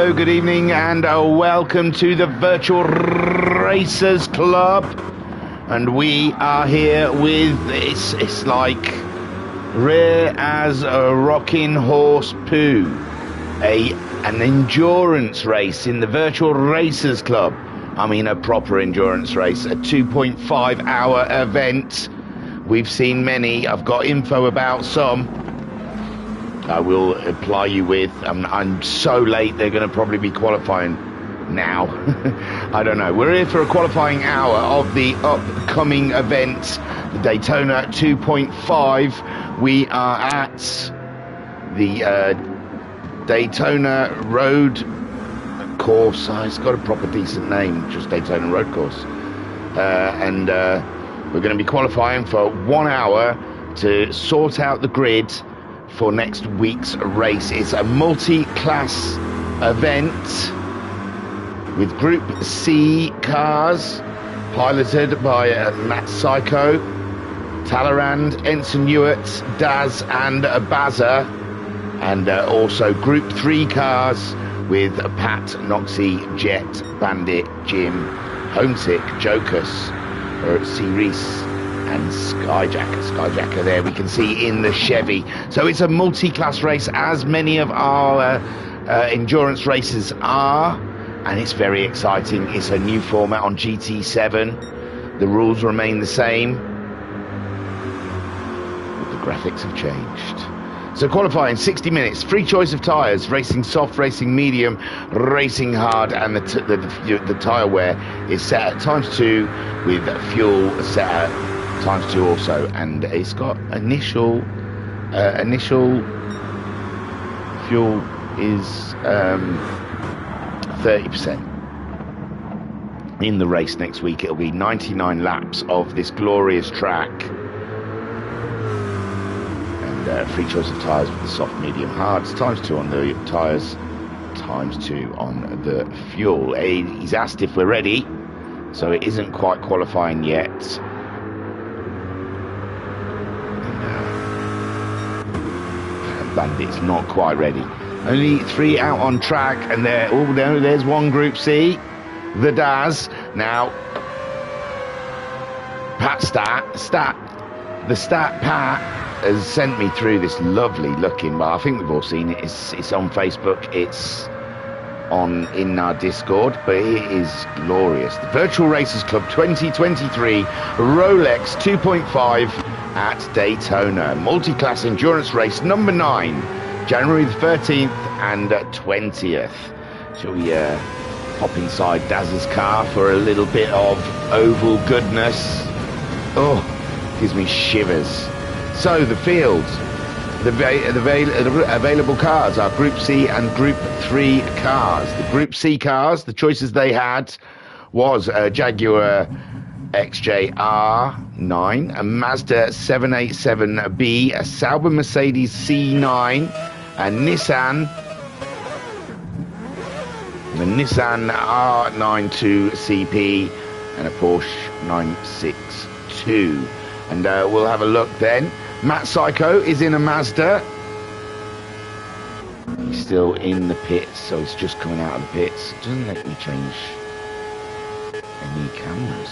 hello, good evening, and welcome to the Virtual Racers Club. And we are here with, it's like rare as a rocking horse poo, an endurance race in the Virtual Racers Club. I mean a proper endurance race, a 2.5 hour event. We've seen many, I've got info about some. I will apply you with. I'm so late, they're going to probably be qualifying now. I don't know. We're here for a qualifying hour of the upcoming event, the Daytona 2.5. We are at the Daytona Road Course. It's got a proper decent name, just Daytona Road Course. And we're going to be qualifying for 1 hour to sort out the grid for next week's race. It's a multi-class event with Group C cars piloted by Matt Psycho, Talleyrand, Ensign Hewitt, Daz and Bazza, and also Group 3 cars with Pat, Noxie, Jet, Bandit, Jim, Homesick, Jocus, C. Reese and Skyjacker there we can see in the Chevy. So it's a multi-class race, as many of our endurance races are, and it's very exciting. It's a new format on GT7. The rules remain the same, but the graphics have changed. So qualifying 60 minutes, free choice of tyres, racing soft, racing medium, racing hard, and the tyre wear is set at ×2 with fuel set at ×2 also, and it's got initial fuel is 30%. In the race next week, it'll be 99 laps of this glorious track, and free choice of tyres with the soft, medium, hards, ×2 on the tyres, ×2 on the fuel. He's asked if we're ready, so it isn't quite qualifying yet. Bandit's not quite ready. Only 3 out on track, and there's one Group C, the Daz. Now, Pat the stat Pat has sent me through this lovely looking, but I think we've all seen it. It's on Facebook, it's in our Discord, but it is glorious. The Virtual Racers Club 2023 Rolex 2.5 at Daytona, multi-class endurance race number 9, January the 13th and 20th. Shall we hop inside Daz's car for a little bit of oval goodness? Oh, gives me shivers. So the field, the available cars are Group C and Group 3 cars. The Group C cars, the choices they had was a Jaguar XJR9, a Mazda 787B, a Sauber Mercedes C9, a Nissan R92 CP, and a Porsche 962. And we'll have a look then. Matt Psycho is in a Mazda. He's still in the pits, so he's just coming out of the pits. It doesn't let me change any cameras.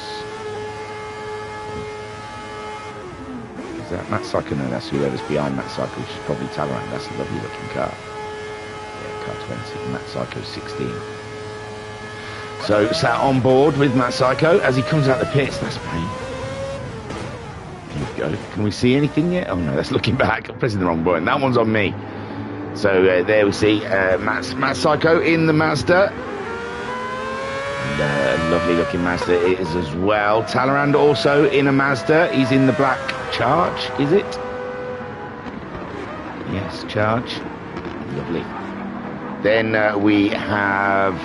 Is that Matt Psycho? No, that's whoever's behind Matt Psycho, which is probably Talleyrand. That's a lovely looking car. Yeah, car 20, Matt Psycho 16. So sat on board with Matt Psycho as he comes out the pits. That's pain. Here we go. Can we see anything yet? Oh no, that's looking back. I'm pressing the wrong button. That one's on me. So there we see Matt Psycho in the Mazda. And lovely looking Mazda it is as well. Talleyrand also in a Mazda. He's in the black Charge, is it? Yes, Charge. Lovely. Then we have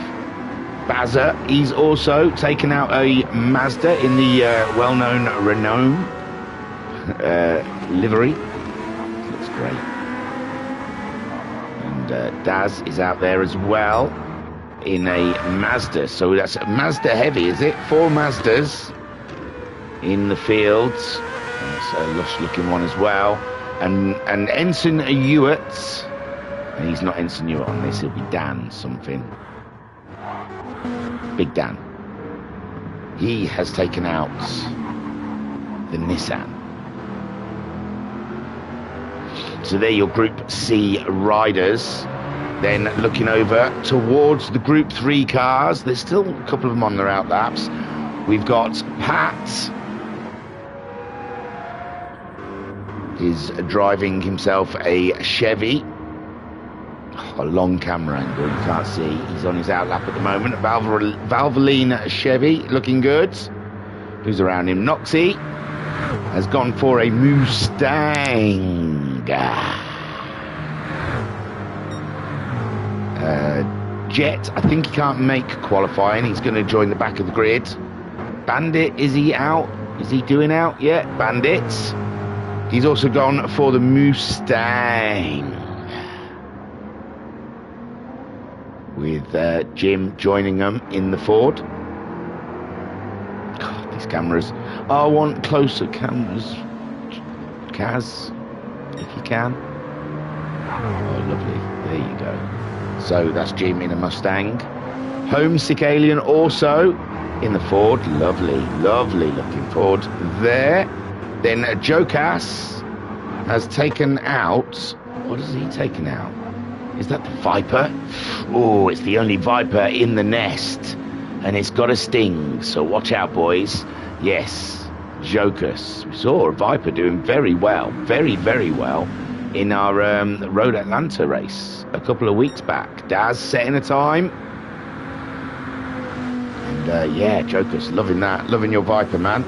Bazza. He's also taken out a Mazda in the well-known Renault livery. Looks great. And Daz is out there as well in a Mazda. So that's a Mazda heavy, is it? 4 Mazdas in the fields. It's a lush looking one as well. And Ensign Hewitt And he's not Insinuate on this, he'll be Dan something. Big Dan. He has taken out the Nissan. So they're your Group C riders. Then looking over towards the Group 3 cars. There's still a couple of them on their out laps. We've got Pat. He's driving himself a Chevy. A long camera angle, you can't see. He's on his outlap at the moment. Valvoline Chevy, looking good. Who's around him? Noxie has gone for a Mustang. Jet, I think he can't make qualifying. He's going to join the back of the grid. Bandit, is he out? Is he doing out yet? Bandits. He's also gone for the Mustang. With Jim joining them in the Ford. God, these cameras. I want closer cameras. Kaz, if you can. Oh, lovely. There you go. So that's Jim in a Mustang. Homesick Alien also in the Ford. Lovely, lovely looking Ford there. Then Jokas has taken out. What has he taken out? Is that the Viper? Oh, it's the only Viper in the nest. And it's got a sting, so watch out, boys. Yes, Jokas. We saw a Viper doing very well, very, very well in our Road Atlanta race a couple of weeks back. Daz setting a time. And yeah, Jokas, loving that. Loving your Viper, man.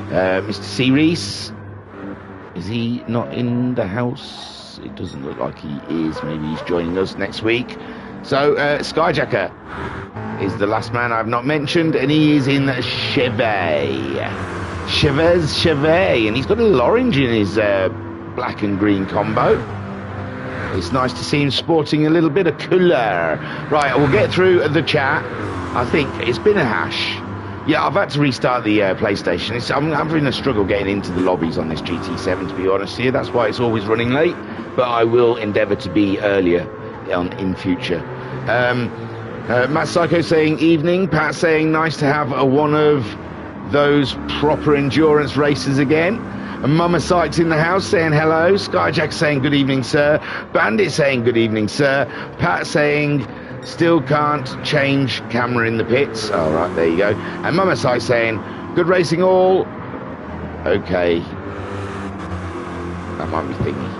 Mr. Series. Is he not in the house? It doesn't look like he is. Maybe he's joining us next week. So Skyjacker is the last man I've not mentioned, and he is in Chevy, and he's got a little orange in his black and green combo. It's nice to see him sporting a little bit of colour. Right, we'll get through the chat. I think it's been a hash. Yeah, I've had to restart the PlayStation. I'm having a struggle getting into the lobbies on this GT7, to be honest here. That's why it's always running late. But I will endeavour to be earlier in future. Matt Psycho saying evening. Pat saying nice to have one of those proper endurance races again. And Mama Sykes in the house saying hello. Skyjack saying good evening, sir. Bandit saying good evening, sir. Pat saying still can't change camera in the pits. All right, there you go. And Mama Sykes saying good racing all. Okay. That might be thingy.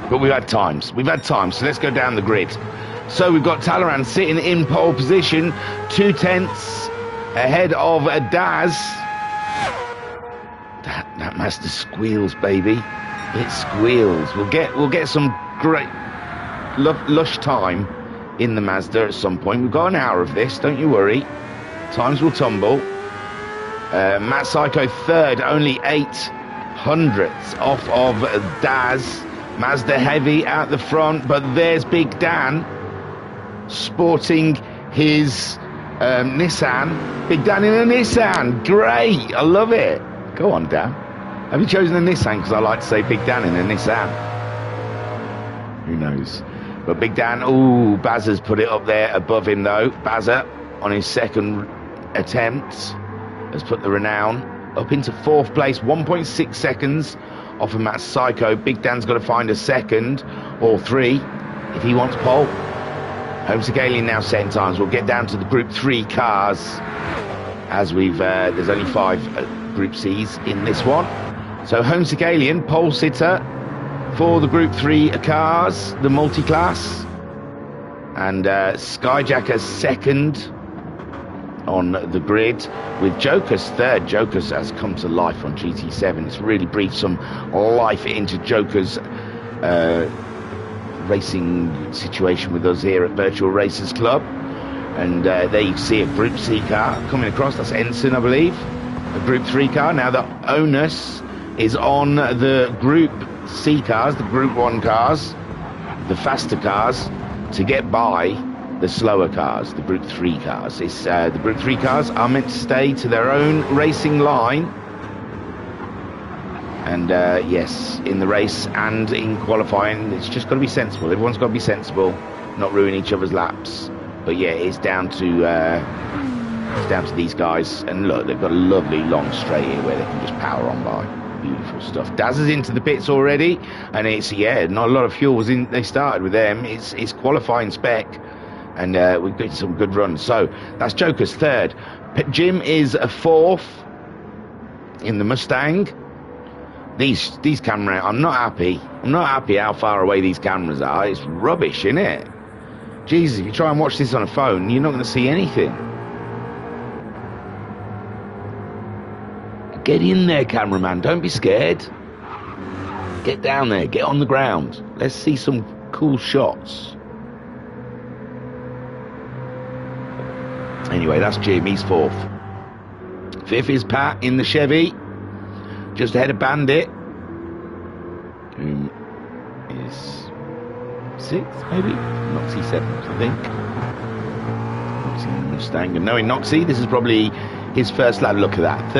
But we've had times, so let's go down the grid. So we've got Talaran sitting in pole position, 2 tenths ahead of Daz. That Mazda squeals, baby. It squeals. We'll get some great lush time in the Mazda at some point. We've got an hour of this, don't you worry. Times will tumble. Matt Psycho third, only 0.08 off of Daz. Mazda heavy out the front, but there's Big Dan sporting his Nissan. Big Dan in a Nissan. Great. I love it. Go on, Dan. Have you chosen a Nissan? Because I like to say Big Dan in a Nissan. Who knows? But Big Dan, ooh, Bazza's put it up there above him, though. Bazza, on his second attempt, has put the Renown up into 4th place, 1.6 seconds off of Matt Psycho. Big Dan's got to find a second or 3 if he wants pole. Homesick Alien now setting times. We'll get down to the Group 3 cars as we've there's only 5 Group C's in this one. So Homesick Alien, pole sitter for the Group 3 cars, the multi-class, and Skyjacker second on the grid, with Joker's third. Joker's has come to life on GT7. It's really breathed some life into Joker's racing situation with us here at Virtual Racers Club. And there you see a Group C car coming across. That's Ensign, I believe. A Group 3 car. Now the onus is on the Group C cars, the Group 1 cars, the faster cars, to get by the slower cars, the Group 3 cars. It's the Group 3 cars are meant to stay to their own racing line And yes, in the race and in qualifying, it's just got to be sensible. Everyone's got to be sensible, not ruin each other's laps. But yeah, it's down to these guys. And look, they've got a lovely long straight here where they can just power on by. Beautiful stuff. Daz is into the pits already, and it's not a lot of fuel was in. They started with them. It's qualifying spec, and we've got some good runs. So that's Joker's third. Jim is a fourth in the Mustang. These camera, I'm not happy how far away these cameras are. It's rubbish, isn't it? Jesus, if you try and watch this on a phone, you're not going to see anything. Get in there, cameraman. Don't be scared. Get down there. Get on the ground. Let's see some cool shots. Anyway, that's Jim. He's fourth. Fifth is Pat in the Chevy, just ahead of Bandit, who is sixth, maybe? Noxie seventh, I think. Noxie in the Mustang. And knowing Noxie, this is probably his first lap. Look at that.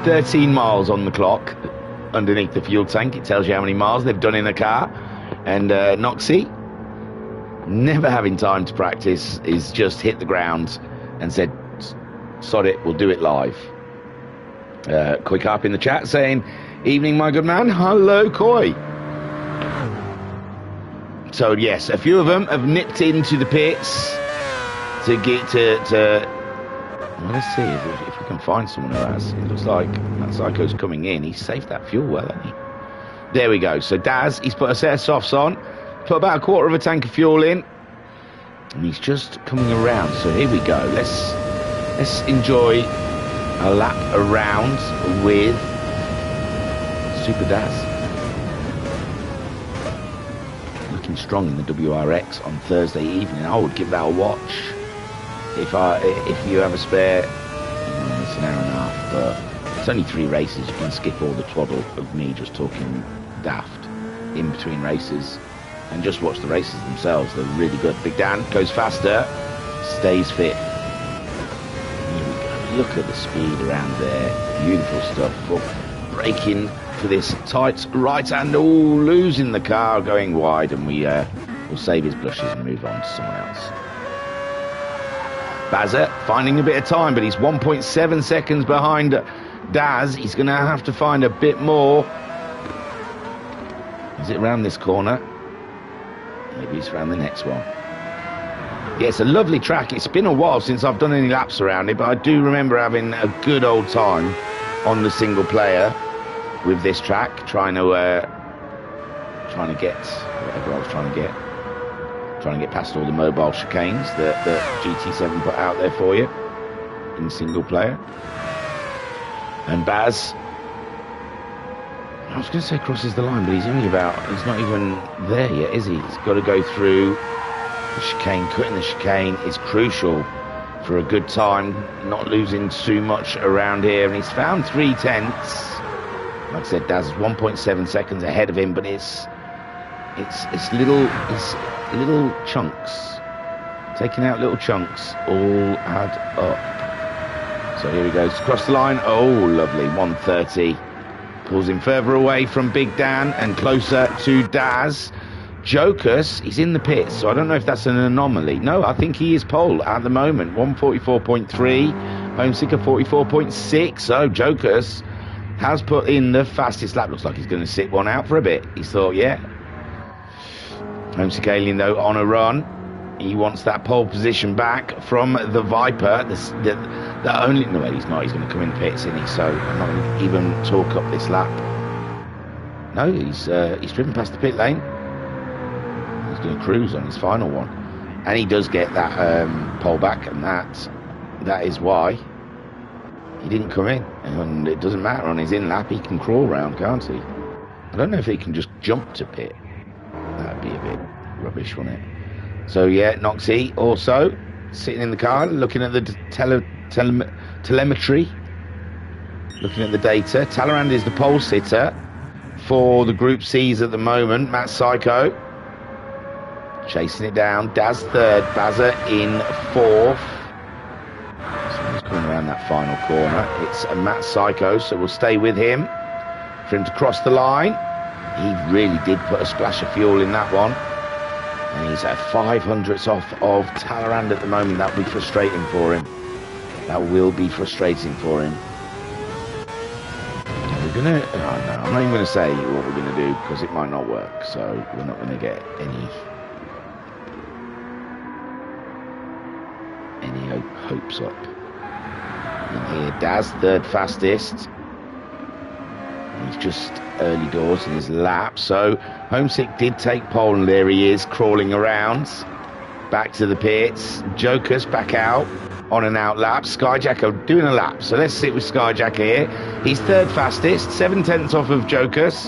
13 miles on the clock underneath the fuel tank. It tells you how many miles they've done in a car. And Noxie, never having time to practice, is just hit the ground and said, sod it, we'll do it live. Quick up in the chat saying, evening, my good man. Hello, Coy. So yes, a few of them have nipped into the pits to get to well, let's see if we can find someone who has. It looks like that Psycho's coming in. He's saved that fuel well, hasn't he? There we go. So Daz, he's put a set of softs on, put about a quarter of a tank of fuel in, and he's just coming around. So here we go. Let's enjoy a lap around with Super Daz. Looking strong in the WRX on Thursday evening. I would give that a watch. If you have a spare, it's an hour and a half, but it's only 3 races. You can skip all the twaddle of me just talking daft in between races and just watch the races themselves. They're really good. Big Dan goes faster, stays fit. Here we go. Look at the speed around there. Beautiful stuff. Well, braking for this tight right hand. Oh, losing the car, going wide, and we'll save his blushes and move on to someone else. Bazza finding a bit of time, but he's 1.7 seconds behind Daz. He's going to have to find a bit more. Is it around this corner? Maybe it's around the next one. Yeah, it's a lovely track. It's been a while since I've done any laps around it, but I do remember having a good old time on the single player with this track, trying to get whatever I was trying to get past all the mobile chicanes that GT7 put out there for you in single player. And Baz, I was going to say crosses the line, but he's not even there yet, is he? He's got to go through the chicane. Cutting the chicane is crucial for a good time, not losing too much around here. And he's found 3 tenths. Like I said, Daz is 1.7 seconds ahead of him, but it's little chunks. Taking out little chunks all add up. So here he goes, across the line. Oh, lovely, 130. Pulls him further away from Big Dan and closer to Daz. Jokus, he's in the pits, so I don't know if that's an anomaly. No, I think he is pole at the moment. 144.3, Homesicker 44.6. So Jokus has put in the fastest lap. Looks like he's going to sit one out for a bit. He thought, yeah. Homesick Alien, though, on a run. He wants that pole position back from the Viper. The only... No, he's not. He's going to come in the pits, isn't he? So I'm not going to even talk up this lap. No, he's driven past the pit lane. He's going to cruise on his final one. And he does get that pole back, and that is why he didn't come in. And it doesn't matter. On his in-lap, he can crawl round, can't he? I don't know if he can just jump to pit. That'd be a bit rubbish, wouldn't it? So yeah, Noxie also sitting in the car, looking at the telemetry, looking at the data. Talleyrand is the pole sitter for the Group C's at the moment. Matt Psycho chasing it down. Daz third, Bazza in fourth. So he's coming around that final corner. It's a Matt Psycho, so we'll stay with him for him to cross the line. He really did put a splash of fuel in that one. And he's at 500ths off of Talleyrand at the moment. That will be frustrating for him. That will be frustrating for him. We're gonna... Oh no, I'm not even going to say what we're going to do because it might not work. So we're not going to get any hopes up. In here, Daz, third fastest. He's just early doors in his lap. So Homesick did take pole, and there he is crawling around. Back to the pits. Joker's back out on an out lap. Skyjacker doing a lap. So let's sit with Skyjacker here. He's third fastest, 7/10 off of Joker's,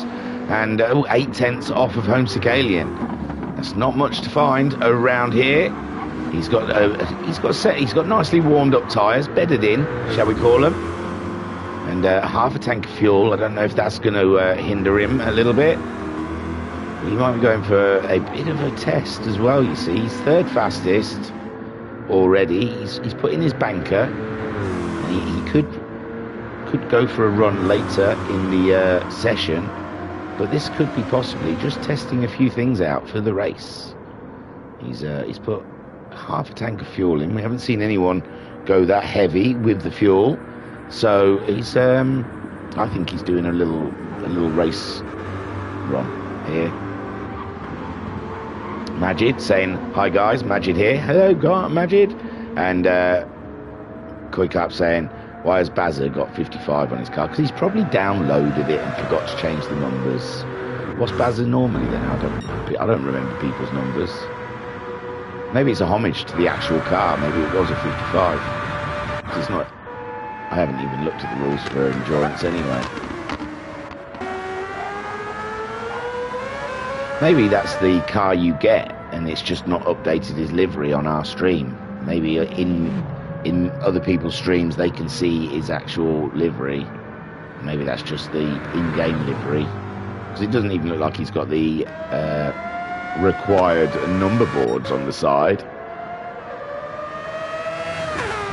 and 8/10 off of Homesick Alien. That's not much to find around here. He's got nicely warmed up tyres, bedded in, shall we call them, and half a tank of fuel. I don't know if that's going to hinder him a little bit. He might be going for a bit of a test as well. You see, he's third fastest already. He's put in his banker. He could go for a run later in the session, but this could be possibly just testing a few things out for the race. He's put half a tank of fuel in. We haven't seen anyone go that heavy with the fuel, so he's I think he's doing a little race run here. Majid saying hi guys, Majid here. Hello Majid. And Koikap saying, why has Bazza got 55 on his car? Because he's probably downloaded it and forgot to change the numbers. What's Bazza normally then? I don't remember people's numbers. Maybe it's a homage to the actual car. Maybe it was a 55. It's not. I haven't even looked at the rules for endurance anyway. Maybe that's the car you get, and it's just not updated his livery on our stream. Maybe in other people's streams they can see his actual livery. Maybe that's just the in-game livery, because it doesn't even look like he's got the required number boards on the side,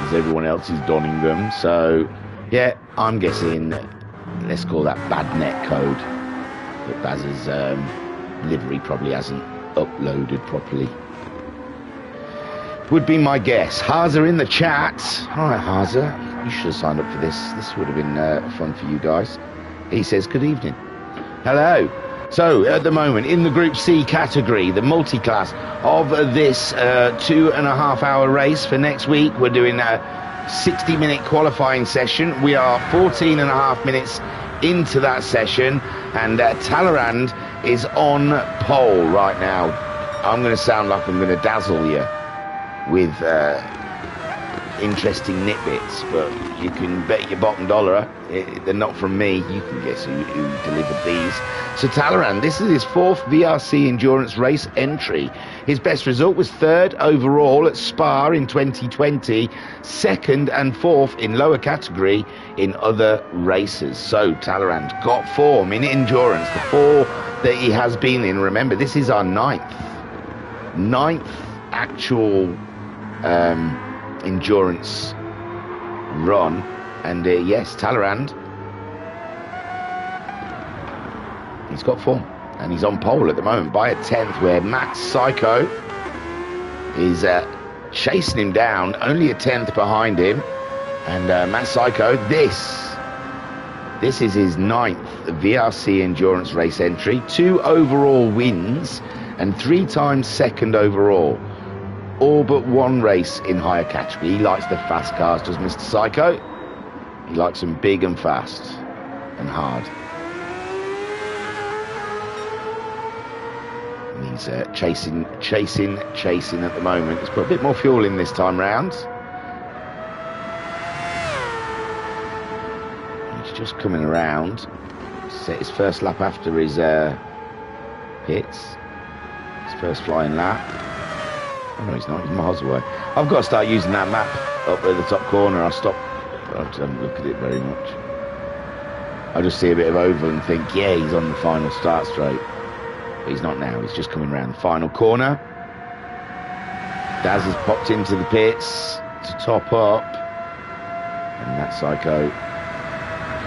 as everyone else is donning them. So yeah, I'm guessing, let's call that bad net code, that Baz's livery probably hasn't uploaded properly, would be my guess. Haza in the chat. Alright Haza, you should have signed up for this. This would have been fun for you guys. He says good evening. Hello. So, at the moment, in the Group C category, the multi-class of this 2.5 hour race for next week, we're doing a 60-minute qualifying session. We are 14.5 minutes into that session, and Talleyrand is on pole right now. I'm going to sound like I'm going to dazzle you with interesting nitbits, but you can bet your bottom dollar they're not from me. You can guess who delivered these. So Talleyrand, this is his 4th VRC endurance race entry. His best result was 3rd overall at Spa in 2020, 2nd and 4th in lower category in other races. So Talleyrand got form in endurance, the 4 that he has been in. Remember, this is our 9th actual endurance run, and yes, Talleyrand, he's got form, and he's on pole at the moment by a 10th, where Matt Psycho is chasing him down, only a 10th behind him. And Matt Psycho, this is his 9th VRC endurance race entry, 2 overall wins and 3 times 2nd overall. All but 1 race in higher category. He likes the fast cars, does Mr. Psycho. He likes them big and fast and hard. And he's chasing at the moment. He's put a bit more fuel in this time round. He's just coming around. Set his first lap after his pits. His first flying lap. Oh, no, he's not. He's miles away. I've got to start using that map up at the top corner. I don't look at it very much. I just see a bit of oval and think, yeah, he's on the final start straight. But he's not now. He's just coming around the final corner. Daz has popped into the pits to top up. And that Psycho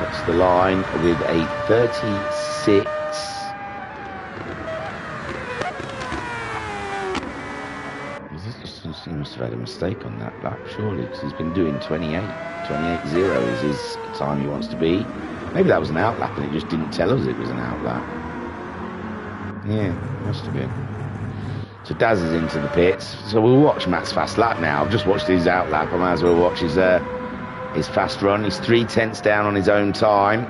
Cuts the line with a 36. He must have had a mistake on that lap, surely, because he's been doing 28. 28.0 is his time he wants to be. Maybe that was an outlap and it just didn't tell us it was an outlap. Yeah, must have been. So Daz is into the pits. So we'll watch Matt's fast lap now. I've just watched his outlap. I might as well watch his fast run. He's 3 tenths down on his own time.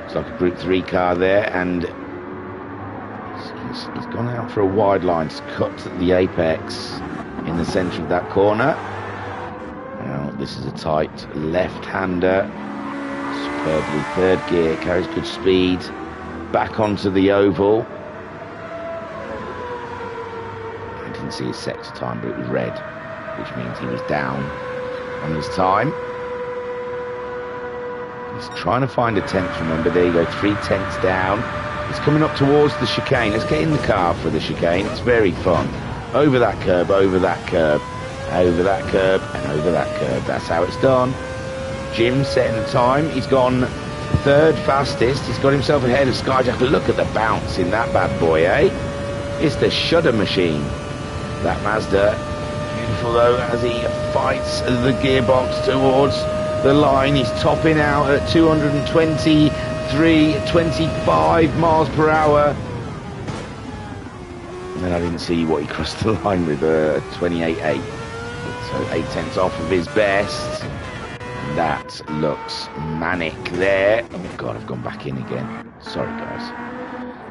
It's like a Group 3 car there, and he's gone out for a wide line to cut the apex in the centre of that corner. Now this is a tight left-hander. Superbly third gear, carries good speed. Back onto the oval. I didn't see his sector time, but it was red, which means he was down on his time. He's trying to find a tenth, remember. There you go, 3 tenths down. He's coming up towards the chicane. Let's get in the car for the chicane. It's very fun. Over that curb, over that curb, over that curb, and over that curb. That's how it's done. Jim setting the time. He's gone 3rd fastest. He's got himself ahead of Skyjack. Look at the bounce in that bad boy, eh? It's the shudder machine, that Mazda. Beautiful though, as he fights the gearbox towards the line. He's topping out at 223.25 miles per hour. And then I didn't see what he crossed the line with, 28.8. So 8 tenths off of his best. That looks manic there. Oh God, I've gone back in again. Sorry guys.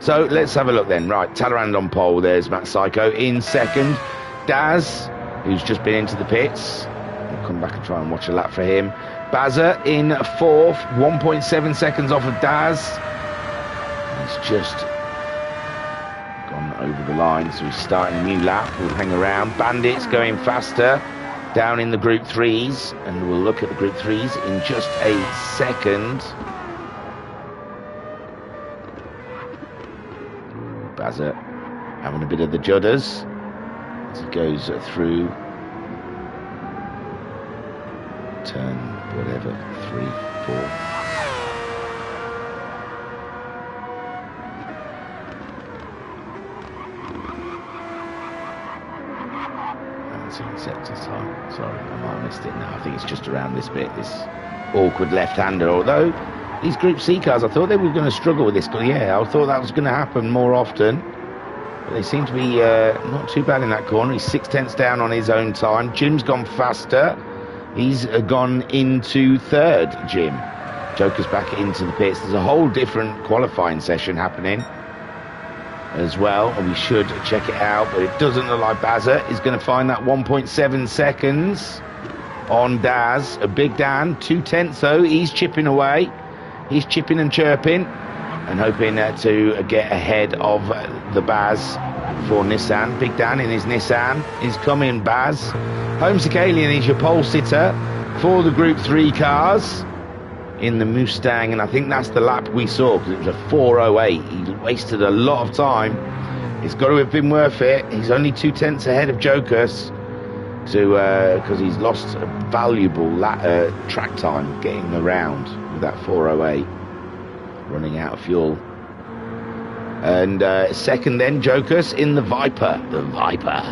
So let's have a look then. Right, Talleyrand on pole. There's Matt Psycho in second. Daz, who's just been into the pits. We'll come back and try and watch a lap for him. Bazza in 4th, 1.7 seconds off of Daz. He's just gone over the line, so he's starting a new lap. We'll hang around. Bandits going faster down in the Group 3s, and we'll look at the Group 3s in just a second. Bazza having a bit of the judders as he goes through turn whatever 3, 4. Sector time. Sorry, I might have missed it now. I think it's just around this bit, this awkward left-hander. Although these Group C cars, I thought they were going to struggle with this. Yeah, I thought that was going to happen more often. But they seem to be not too bad in that corner. He's 6 tenths down on his own time. Jim's gone faster. He's gone into 3rd, Jim. Joker's back into the pits. There's a whole different qualifying session happening as well, and we should check it out, but it doesn't look like Bazza is going to find that 1.7 seconds on Daz. A Big Dan, 2 tenths though. He's chipping away. He's chipping and chirping and hoping to get ahead of the Baz for Nissan. Big Dan in his Nissan is coming. Baz. Holmes Sakalian is your pole sitter for the Group 3 cars in the Mustang, and I think that's the lap we saw, because it was a 4:08. He wasted a lot of time. It's got to have been worth it. He's only 2 tenths ahead of Jokers, because he's lost a valuable track time getting around with that 4:08, running out of fuel. And second then, Jokers in the Viper. The Viper.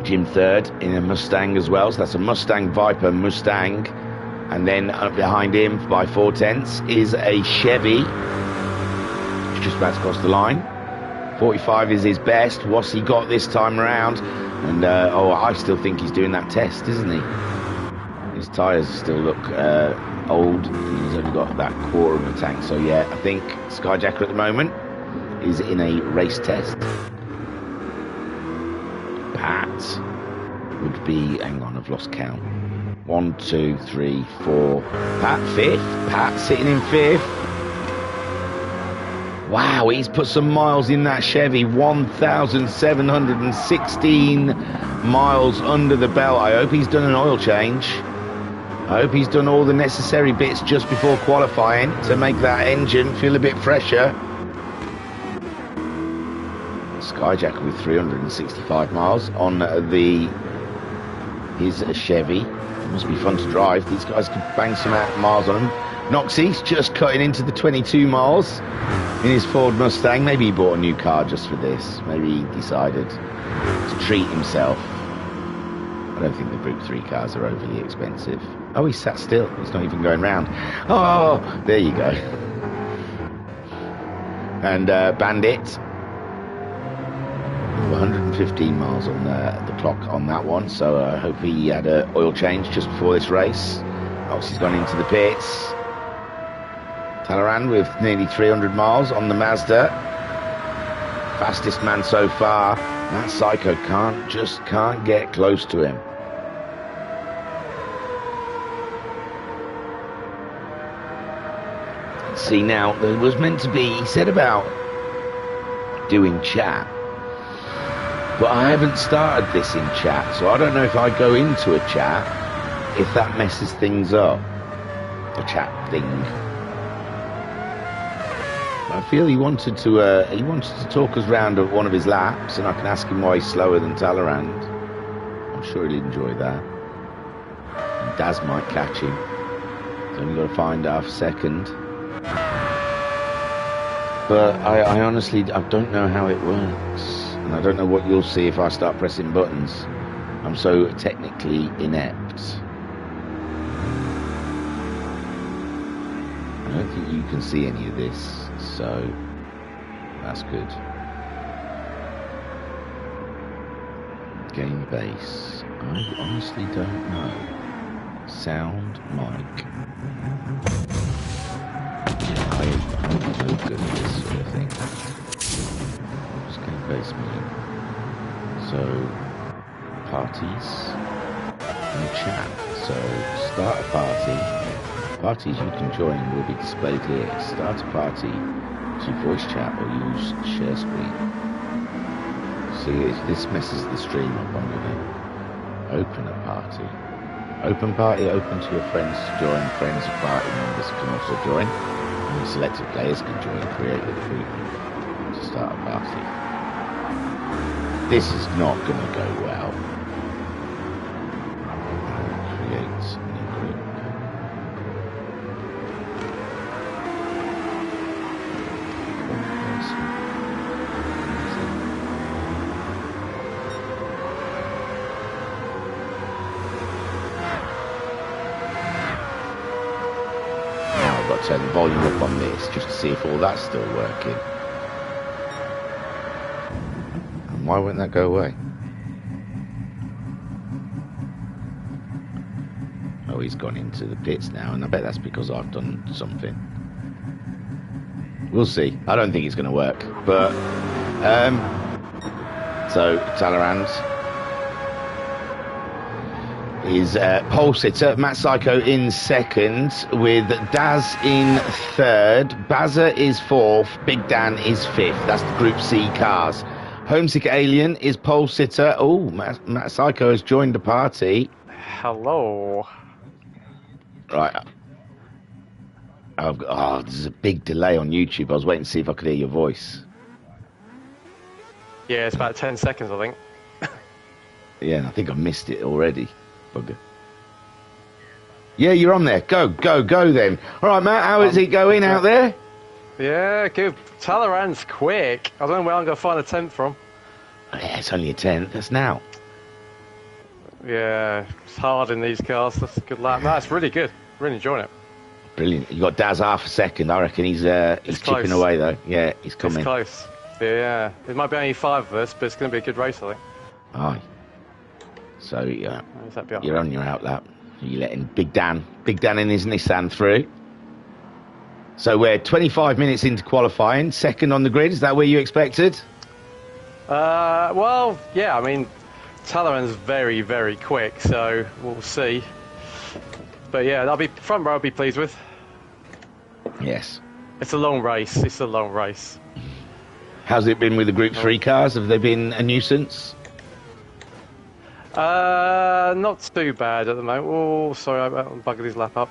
Jim 3rd in a Mustang as well, so that's a Mustang Viper Mustang. And then up behind him by 4 tenths is a Chevy. He's just about to cross the line. 45 is his best. What's he got this time around? And I still think he's doing that test, isn't he? His tyres still look old. He's only got that quarter of a tank, so yeah, I think Skyjacker at the moment is in a race test. Pat would be, hang on, I've lost count. 1, 2, 3, 4. Pat 5th. Pat sitting in 5th. Wow, he's put some miles in that Chevy. 1,716 miles under the belt. I hope he's done an oil change. I hope he's done all the necessary bits just before qualifying to make that engine feel a bit fresher. Skyjacker with 365 miles on his Chevy. must be fun to drive. These guys could bang some miles on them. Noxie's just cutting into the 22 miles in his Ford Mustang. Maybe he bought a new car just for this. Maybe he decided to treat himself. I don't think the Group 3 cars are overly expensive. Oh, he's sat still. He's not even going round. Oh, there you go. And Bandit. 115 miles on the clock on that one. So hopefully he had an oil change just before this race. Obviously, he's gone into the pits. Talleyrand with nearly 300 miles on the Mazda. Fastest man so far. That Psycho can't get close to him. See, now there was meant to be, he said about doing chat, but I haven't started this in chat, so I don't know if I go into a chat if that messes things up. A chat thing. I feel he wanted to talk us round at one of his laps, and I can ask him why he's slower than Talleyrand. I'm sure he'll enjoy that. And Daz might catch him. So we've got to find half a second. But I honestly, I don't know how it works. And I don't know what you'll see if I start pressing buttons. I'm so technically inept. I don't think you can see any of this, so that's good. Game base. I honestly don't know. Sound, mic. I'm no good at this sort of thing. What's game base mean? So, parties and chat. So, start a party. Parties you can join will be displayed here. Start a party to voice chat or use share screen. See, if this messes the stream up, I'm going to open a party. Open party, open to your friends to join. Friends of party members can also join. And selected players can join. Create a group to start a party. This is not going to go well. Create a new group. Turn the volume up on this just to see if all that's still working. And why won't that go away? Oh, he's gone into the pits now, and I bet that's because I've done something. We'll see. I don't think it's going to work, but so Talleyrand is pole sitter. Matt Psycho in second, with Daz in third. Bazza is fourth. Big Dan is fifth. That's the Group C cars. Homesick Alien is pole sitter. Oh, Matt Psycho has joined the party. Hello. Right. Oh, there's a big delay on YouTube. I was waiting to see if I could hear your voice. Yeah, it's about 10 seconds, I think. Yeah, and I think I missed it already. Bugger. Yeah, you're on there. Go then. All right, Matt, how is it going out there? Yeah, good. Talleyrand's quick. I don't know where I'm going to find a 10th from. Yeah, it's only a 10th. That's now. Yeah, it's hard in these cars. That's a good lap. No, it's really good. Really enjoying it. Brilliant. You got Daz half a second. I reckon he's chipping away, though. Yeah, he's coming. It's close. Yeah, it might be only 5 of us, but it's going to be a good race, I think. Aye. So you're on your outlap. You're letting Big Dan in his Nissan through. So we're 25 minutes into qualifying, second on the grid. Is that where you expected? Well, yeah. I mean, Talleyrand's very, very quick, so we'll see. But yeah, front row. I'll be pleased with. Yes. It's a long race. It's a long race. How's it been with the Group 3 cars? Have they been a nuisance? Not too bad at the moment. Oh, sorry, I'm bugging his lap up.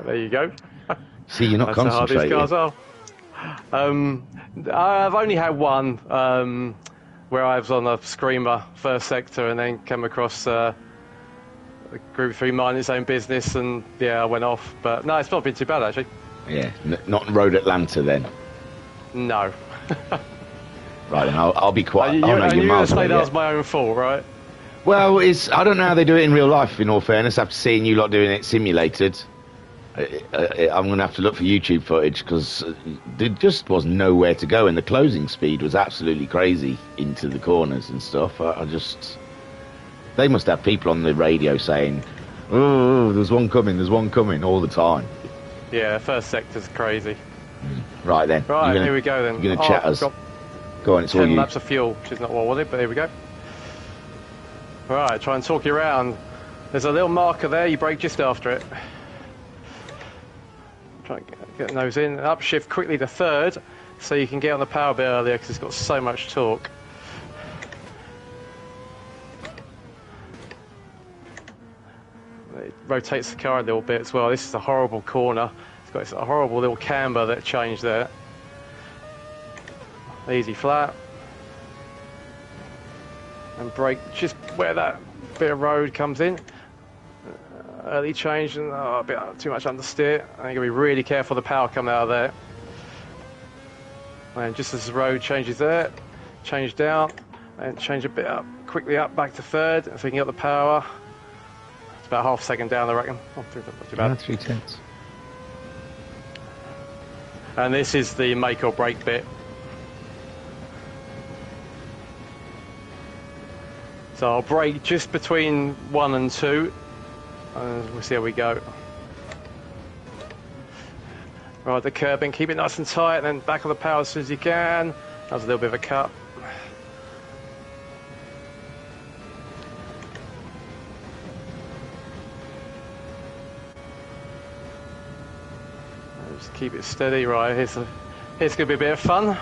There you go. See, you're not concentrating. That's how these cars are. I've only had one where I was on a screamer first sector and then came across Group 3 minding its own business, and yeah, I went off. But no, it's not been too bad actually. Yeah, not Road Atlanta then. No. Right, then I'll be quiet. You, oh, no, and you're you were miles say away, that yeah. was my own fault, right? Well, I don't know how they do it in real life, in all fairness, after seeing you lot doing it simulated. I'm going to have to look for YouTube footage, because there just was nowhere to go, and the closing speed was absolutely crazy into the corners and stuff. They must have people on the radio saying, oh, there's one coming, all the time. Yeah, first sector's crazy. Right then. Right, here we go then. You're going to chat us. Go on, it's all 10 you. laps of fuel, which is not what I wanted, but here we go. Right, try and talk you around. There's a little marker there, you brake just after it. Try and get the nose in, upshift quickly to third, so you can get on the power bit earlier, because it's got so much torque. It rotates the car a little bit as well. This is a horrible corner. It's got this horrible little camber that changed there. Easy flat. And brake just where that bit of road comes in. Early change and a bit too much understeer. I think you'll be really careful the power coming out of there. And just as the road changes there, change down and change a bit up, quickly up back to third. If we can get the power, it's about half a second down, I reckon. Not too bad. 3/10. And this is the make or break bit. So I'll brake just between 1 and 2, and we'll see how we go. Right, the curbing, keep it nice and tight, and then back on the power as soon as you can. That was a little bit of a cut. Just keep it steady. Right, here's going to be a bit of fun.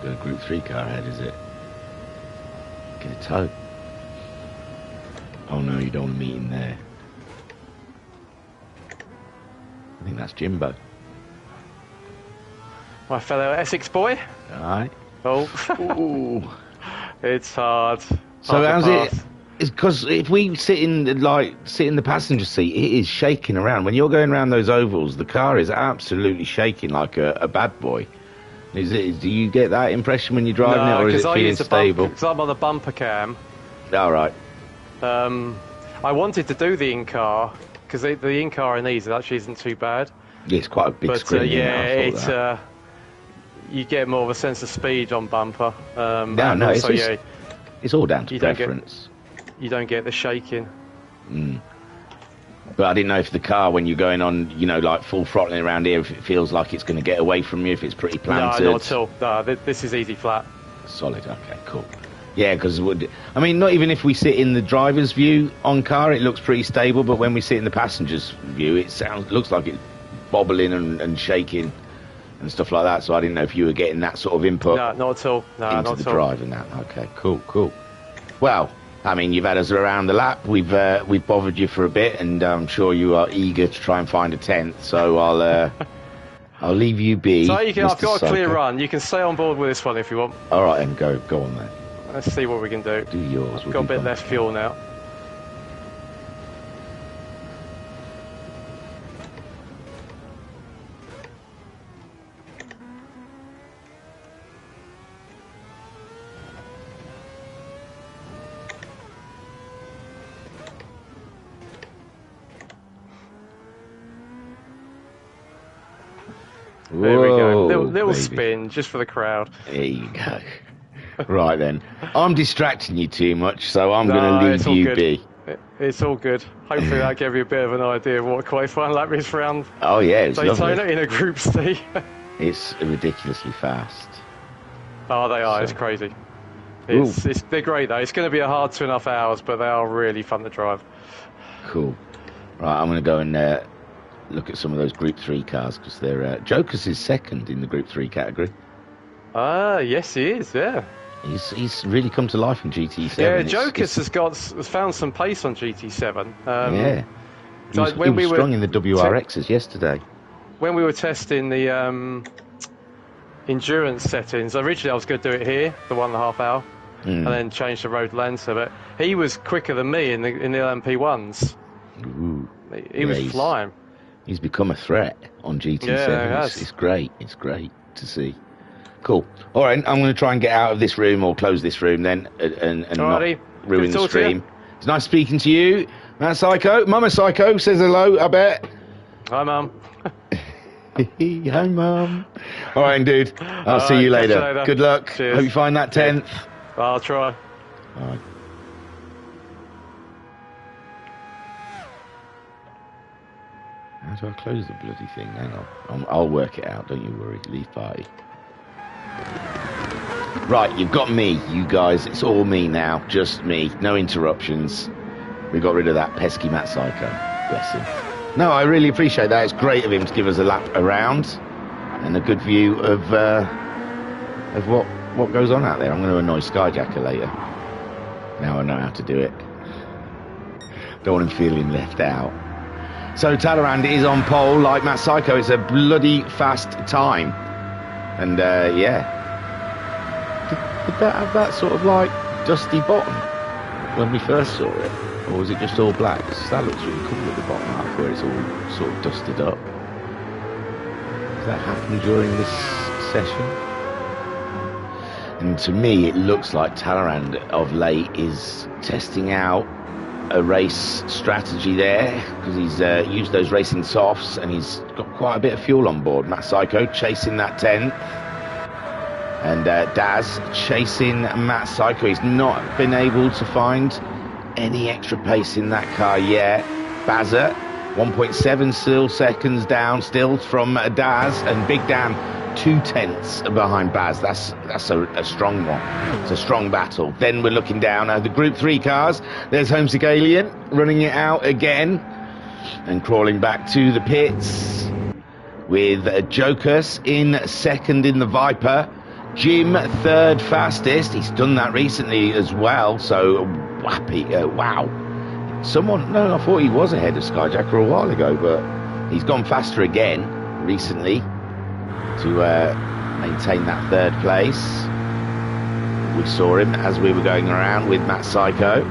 Got a Group 3 car ahead, is it? Get a tow. Oh no, you don't want to meet him there. I think that's Jimbo. My fellow Essex boy. Alright. Oh. Ooh. It's hard. So Hard how's to it? pass. It's because if we sit in the passenger seat, it is shaking around. When you're going around those ovals, the car is absolutely shaking like a bad boy. Do you get that impression when you're driving it, or is it feeling stable? Because I'm on the bumper cam. All right. I wanted to do the in-car, because the in-car in these actually isn't too bad. Yeah, it's quite a big But screen. yeah, you get more of a sense of speed on bumper. No, it's all down to preference. You don't get the shaking. But I didn't know if the car, when you're going on, like full throttling around here, if it feels like it's going to get away from you, if it's pretty planted. No, not at all. No, this is easy flat. Solid. Okay, cool. Yeah, because not even if we sit in the driver's view on car, it looks pretty stable. But when we sit in the passenger's view, it looks like it's bobbling and shaking and stuff like that. So I didn't know if you were getting that sort of input. No, not at all. No, into not the at all. drive and that. Okay, cool. Well, I mean, you've had us around the lap. We've bothered you for a bit, and I'm sure you are eager to try and find a 10th. So I'll leave you be. So Mr. I've got a clear Soka. run. You can stay on board with this one if you want. All right, then go on then. Let's see what we can do. Do yours. Got a bit less fuel now. There we go. Little spin just for the crowd. There you go. Right then. I'm distracting you too much, so I'm going to leave you be. It's all good. Hopefully that gave you a bit of an idea of what qualifying lap is round Oh yeah, it's Daytona lovely. in a Group C. It's ridiculously fast. Oh, they are. So- It's crazy. They're great though. It's going to be a hard 2.5 hours, but they are really fun to drive. Cool. Right, I'm going to go and look at some of those Group 3 cars, because they're... Joker's is second in the Group 3 category. Yes, he is. Yeah. He's really come to life in GT7. Yeah, Jokers has found some pace on GT7. Yeah. He was, when he was we were strong in the WRXs yesterday. When we were testing the endurance settings, originally I was going to do it here, the 1.5 hour. and then changed the road length of it. He was quicker than me in the LMP1s. Ooh. He was flying. He's become a threat on GT7. Yeah, It's great. It's great to see. Cool. All right, I'm going to try and get out of this room or close this room then and not ruin the stream. It's nice speaking to you, Matt Psycho. Mama Psycho says hello, I bet. Hi, Mum. Hi, Mum. All right, dude. I'll see you later. Good luck. Cheers. Hope you find that 10th. I'll try. All right. How do I close the bloody thing? Hang on. I'll work it out, don't you worry. Leave party. Right, you've got me, you guys. It's all me now. Just me. No interruptions. We got rid of that pesky Matt Psycho. Bless him. No, I really appreciate that. It's great of him to give us a lap around and a good view of what goes on out there. I'm going to annoy Skyjacker later. Now I know how to do it. Don't want him feeling left out. So Talleyrand is on pole like Matt Psycho. It's a bloody fast time. And yeah. Did that have that sort of like dusty bottom when we first saw it? Or was it just all black? That looks really cool at the bottom half where it's all sort of dusted up. Does that happen during this session? And to me, it looks like Talleyrand of late is testing out a race strategy there because he's used those racing softs and he's got quite a bit of fuel on board. Matt Psycho chasing that 10th and Daz chasing Matt Psycho. He's not been able to find any extra pace in that car yet. Bazza 1.7 still seconds down still from Daz, and Big Dan 2/10 behind Baz. That's a strong one. It's a strong battle. Then we're looking down at the Group 3 cars. There's Homesick Alien running it out again and crawling back to the pits with Jokus in second in the Viper. Jim third fastest. He's done that recently as well. So wow. No, I thought he was ahead of Skyjacker a while ago, but he's gone faster again recently to maintain that third place. We saw him as we were going around with Matt Psycho.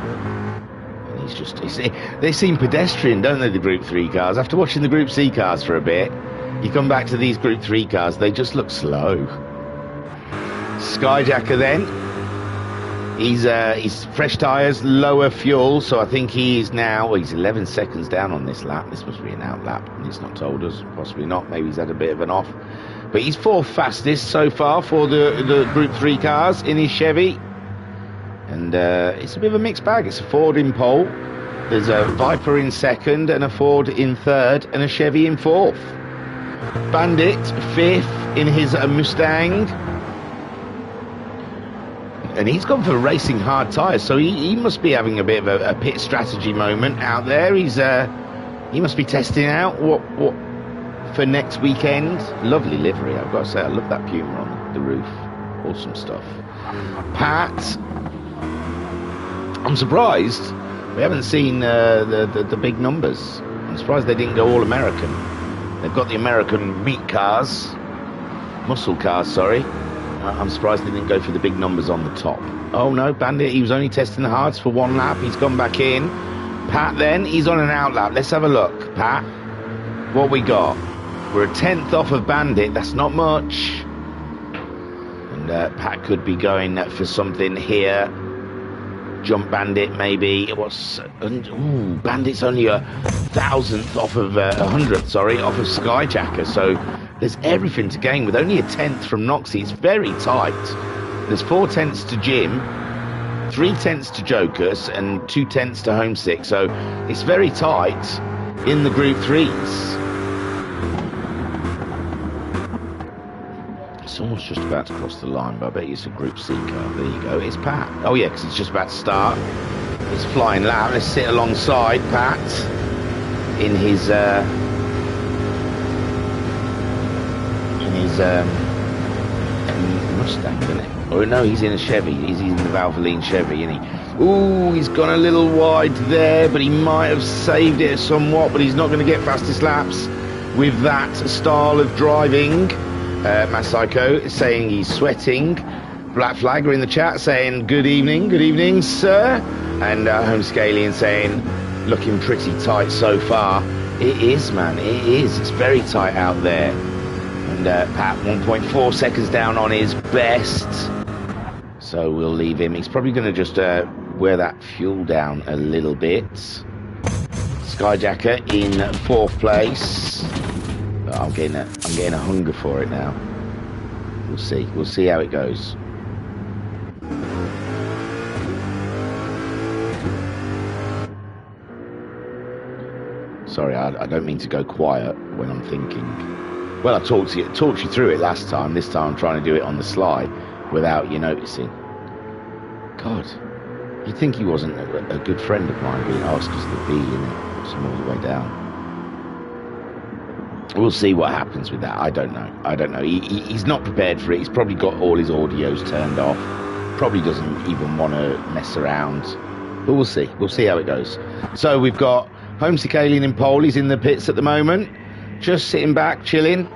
And they seem pedestrian, don't they, the Group 3 cars? After watching the Group C cars for a bit, you come back to these Group 3 cars, they just look slow. Skyjacker then. He's fresh tyres, lower fuel, so I think he's 11 seconds down on this lap. This must be an out lap, and he's not told us. Possibly not. Maybe he's had a bit of an off. But he's fourth fastest so far for the Group 3 cars in his Chevy. And it's a bit of a mixed bag. It's a Ford in pole. There's a Viper in second, and a Ford in third, and a Chevy in fourth. Bandit fifth in his Mustang. And he's gone for racing hard tyres, so he must be having a bit of a pit strategy moment out there. He must be testing out what for next weekend. Lovely livery, I've got to say. I love that Puma on the roof. Awesome stuff. Pat, I'm surprised we haven't seen the big numbers. I'm surprised they didn't go all American. They've got the American meat cars, muscle cars, sorry. I'm surprised they didn't go for the big numbers on the top. Oh no, Bandit, he was only testing the hards for one lap. He's gone back in. Pat then, he's on an out lap. Let's have a look. Pat, what we got? We're a 10th off of Bandit. That's not much. And Pat could be going for something here. Jump Bandit maybe. Bandit's only a 1,000th off of 100th, sorry, off of Skyjacker. So there's everything to gain with only a 10th from Noxie. It's very tight. There's 4/10 to Jim, 3/10 to Jokus, and 2/10 to Homesick. So it's very tight in the Group 3s. Someone's just about to cross the line, but I bet it's a Group C car. There you go. It's Pat. Oh yeah, because it's just about to start. It's flying loud. Let's sit alongside Pat in his Mustang, isn't it? Oh no, he's in a Chevy. He's in the Valvoline Chevy, isn't he? Ooh, he's gone a little wide there, but he might have saved it somewhat, but he's not going to get fastest laps with that style of driving. Matt Psycho is saying he's sweating. Black Flag are in the chat saying good evening, sir. And Homescalian saying looking pretty tight so far. It is, man, it is. It's very tight out there. And Pat 1.4 seconds down on his best. So we'll leave him. He's probably going to just wear that fuel down a little bit. Skyjacker in 4th place. But I'm getting a hunger for it now. We'll see. We'll see how it goes. Sorry, I don't mean to go quiet when I'm thinking. Well, I talked you through it last time. This time I'm trying to do it on the sly without you noticing. God, you'd think he wasn't a good friend of mine being asked us to be in it all the way down. We'll see what happens with that. I don't know. He's not prepared for it. He's probably got all his audios turned off. Probably doesn't even want to mess around. But we'll see. We'll see how it goes. So we've got Homesick Alien in pole. He's in the pits at the moment. Just sitting back, chilling,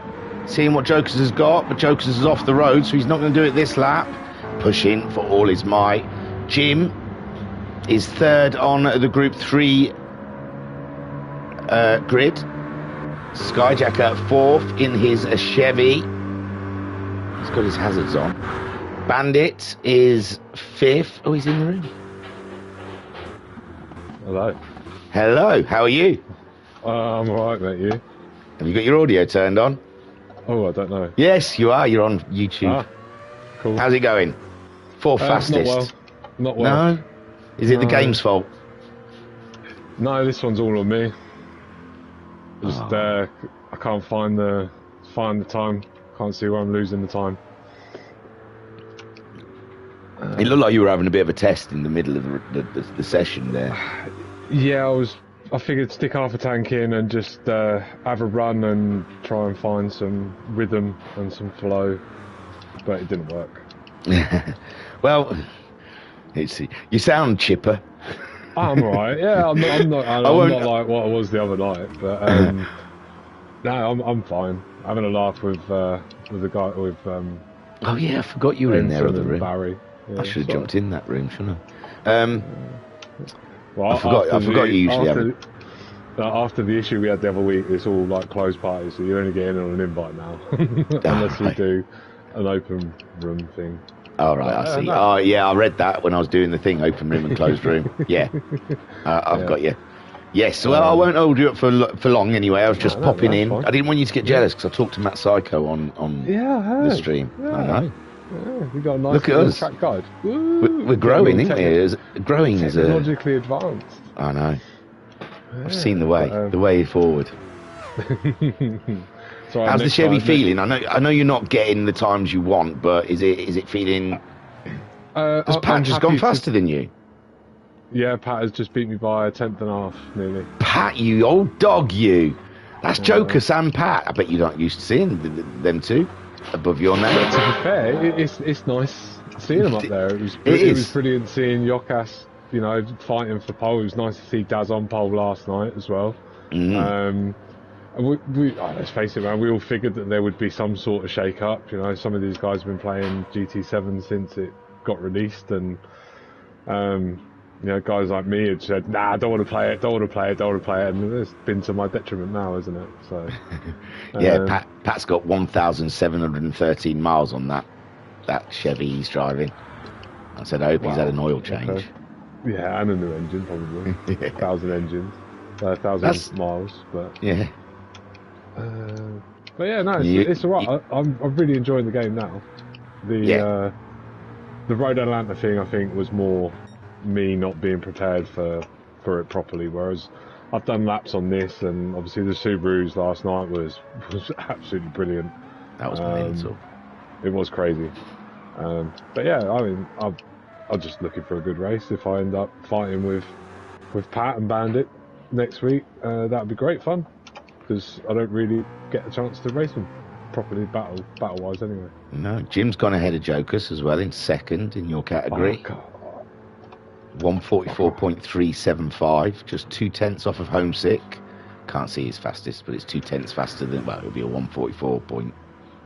seeing what Jokers has got. But Jokers is off the road, so he's not going to do it this lap. Pushing for all his might. Jim is 3rd on the Group 3 grid. Skyjacker 4th in his Chevy. He's got his hazards on. Bandit is 5th. Oh, he's in the room. Hello. Hello, how are you? I'm alright, mate, you? Have you got your audio turned on? Oh, I don't know. Yes, you are. You're on YouTube. Ah, cool. How's it going? 4th fastest. Not well. No? Is it the game's fault? No, this one's all on me. Just, I can't find the time. Can't see where I'm losing the time. It looked like you were having a bit of a test in the middle of the session there. Yeah, I figured stick half a tank in and just have a run and try and find some rhythm and some flow, but it didn't work. Well, you sound chipper. I'm alright. Yeah, I'm not like what I was the other night, but no, I'm fine. Having a laugh with the guy with. Oh yeah, I forgot you were in there other room. Barry. Yeah, I should have jumped in that room, shouldn't I? Well, I forgot you usually have it. After the issue we had the other week, it's all like closed parties, so you're only getting on an invite now, unless you do an open room thing. Oh, right, I see. Oh, yeah, I read that when I was doing the thing, open room and closed room. Yeah, I've got you. Yes, well, I won't hold you up for long anyway. I was just popping in. Fine. I didn't want you to get jealous because I talked to Matt Psycho on the stream. Yeah. I know. Yeah, we got a nice Look at us. track guide. We're growing, aren't we? Growing as a technologically advanced. I know. Yeah, I've seen the way forward. So how's the Chevy feeling? I know you're not getting the times you want, but is it feeling? Has Pat just gone faster than you? Yeah, Pat has just beat me by a tenth and a half, nearly. Pat, you old dog, you. That's Joker and Pat. I bet you're not used to seeing them two above your name. But to be fair, it's nice seeing them up there. It was brilliant seeing Yokas, fighting for pole. It was nice to see Daz on pole last night as well. And let's face it, man, we all figured that there would be some sort of shake-up. Some of these guys have been playing GT7 since it got released, and guys like me had said, "Nah, I don't want to play it, and it's been to my detriment now, isn't it?" So, yeah, Pat's got 1,713 miles on that Chevy he's driving. I said, I hope he's had an oil change. Okay. Yeah, and a new engine probably. 1,000 miles, but yeah. But yeah, no, it's alright. I'm really enjoying the game now. The Road Atlanta thing, I think, was more me not being prepared for it properly, whereas I've done laps on this, and obviously the Subarus last night was absolutely brilliant. That was mental. It was crazy. But yeah, I mean, I'm just looking for a good race. If I end up fighting with Pat and Bandit next week, that'd be great fun, because I don't really get a chance to race them properly battle-wise anyway. No, Jim's gone ahead of Jokers as well in second in your category. Oh, God. 144.375, just 2/10 off of Homesick. Can't see his fastest, but it's 2/10 faster than, well, it'll be a 144.5.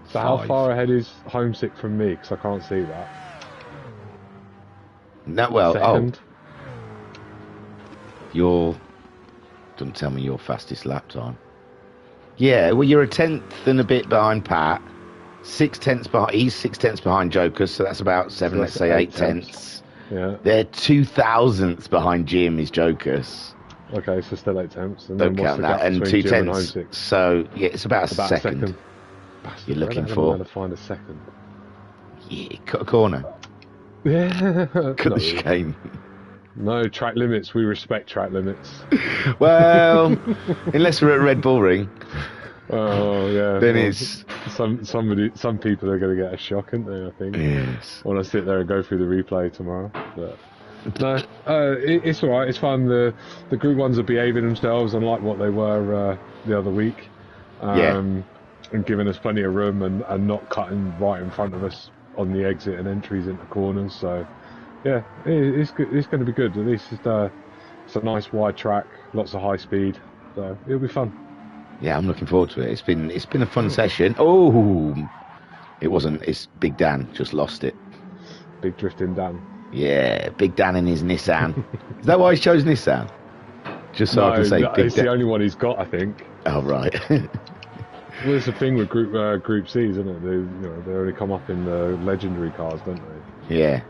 So how far ahead is Homesick from me? Because I can't see that. No, well, second. Don't tell me your fastest lap time. Yeah, well, you're a tenth and a bit behind Pat. 6 tenths behind. He's 6 tenths behind Joker, so that's about 7. Let's say 8 tenths. Yeah. They're 2,000ths behind Jim. Is Joker's. Okay, so still 8 tenths. And Don't then count that. And 2 tenths. So yeah, it's about a second. You're looking for. To find a second. Yeah, cut a corner. Yeah. Cut the chicane. No, track limits. We respect track limits. Well, unless we're at Red Bull Ring. Oh yeah. Then it's some people are going to get a shock, aren't they? I think. Yes. When I sit there and go through the replay tomorrow. But no, it's all right. It's fun. The Group 1s are behaving themselves, unlike what they were the other week. And giving us plenty of room and not cutting right in front of us on the exit and entries into corners. So yeah, it's good. It's going to be good. At least it's a nice wide track, lots of high speed. So it'll be fun. Yeah, I'm looking forward to it. It's been a fun session. Oh, it wasn't. It's Big Dan just lost it. Big drifting Dan. Yeah, Big Dan in his Nissan. Is that why he chose Nissan? Just so I can say Big Dan. It's the only one he's got, I think. Oh right. Well, it's the thing with Group C's, isn't it? They only come up in the legendary cars, don't they? Yeah.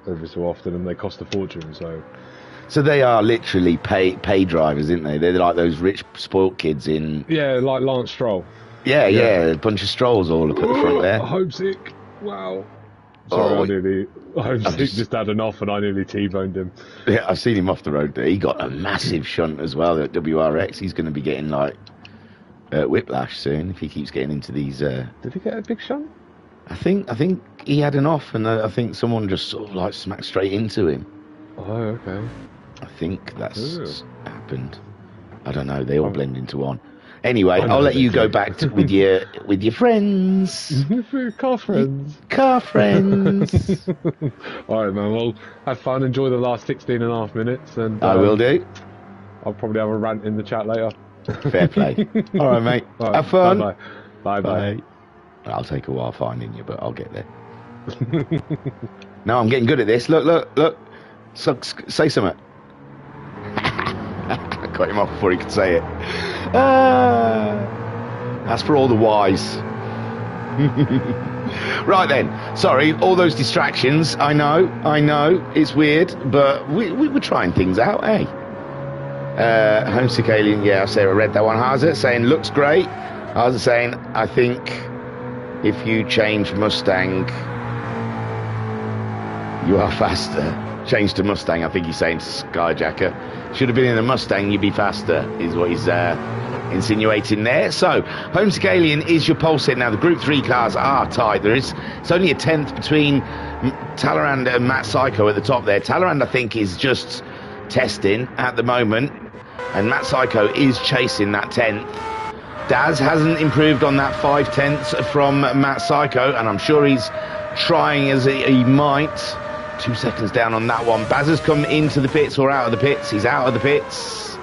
Every so often, and they cost a fortune. So they are literally pay drivers, aren't they? They're like those rich spoilt kids in. Yeah, like Lance Stroll. Yeah, a bunch of strolls all up at the front there. Homesick. Wow. Sorry, Homesick just had an off, and I nearly T-boned him. Yeah, I've seen him off the road there. He got a massive shunt as well at WRX. He's going to be getting like whiplash soon if he keeps getting into these. Did he get a big shunt? I think he had an off, and I think someone just sort of like smacked straight into him. Oh, okay. I think that's happened. I don't know. They all blend into one. Anyway, I'll let you go back with your friends. Car friends. Car friends. All right, man. Well, have fun. Enjoy the last 16 and a half minutes. And I will do. I'll probably have a rant in the chat later. Fair play. All right, mate. All right, have fun. Bye-bye. I'll take a while finding you, but I'll get there. No, I'm getting good at this. Look. So, say something. I got him off before he could say it. That's for all the wise. Right then. Sorry, all those distractions. I know. It's weird, but we were trying things out, eh? Homesick Alien, yeah, Sarah read that one. Hazard saying, looks great. Hazard saying, I think if you change Mustang, you are faster. Change to Mustang, I think he's saying to Skyjacker. Should have been in a Mustang, you'd be faster, is what he's insinuating there. So, Homesick Alien is your pole sit. Now, the Group 3 cars are tight. It's only a tenth between Talleyrand and Matt Psycho at the top there. Talleyrand, I think, is just testing at the moment, and Matt Psycho is chasing that 10th. Daz hasn't improved on that 5 tenths from Matt Psycho, and I'm sure he's trying as he might. 2 seconds down on that one. Baz has come into the pits or out of the pits. He's out of the pits.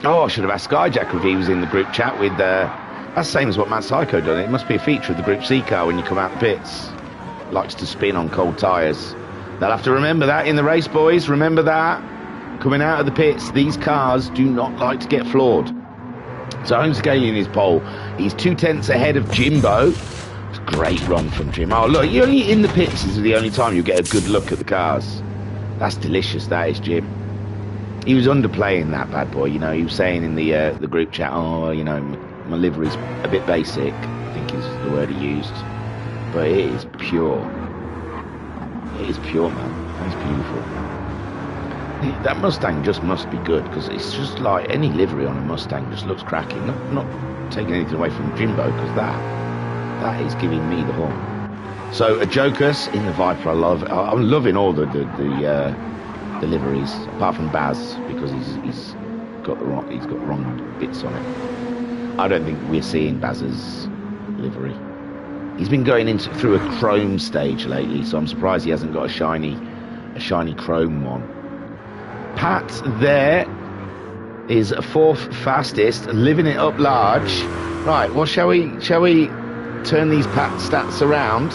Oh, I should have asked Skyjack if he was in the group chat with that's the same as what Matt Psycho done. It must be a feature of the Group C car when you come out the pits. Likes to spin on cold tyres. They'll have to remember that in the race, boys. Remember that. Coming out of the pits, these cars do not like to get floored. So Homesick Alien is pole. He's 2 tenths ahead of Jimbo. It's a great run from Jim. Oh, look, you're only in the pits is the only time you get a good look at the cars. That's delicious, that is, Jim. He was underplaying that bad boy, you know. He was saying in the group chat, oh, you know, my livery's a bit basic, I think is the word he used. But it is pure. It is pure, man. It's beautiful. That Mustang just must be good, because it's just like any livery on a Mustang just looks cracking. Not taking anything away from Jimbo, because that is giving me the horn. So a Joker's in the Viper. I'm loving all the liveries, apart from Baz, because he's got the wrong bits on it. I don't think we're seeing Baz's livery. He's been going through a chrome stage lately, so I'm surprised he hasn't got a shiny chrome one. Pat there is 4th fastest, living it up large. Right, well, shall we turn these Pat stats around?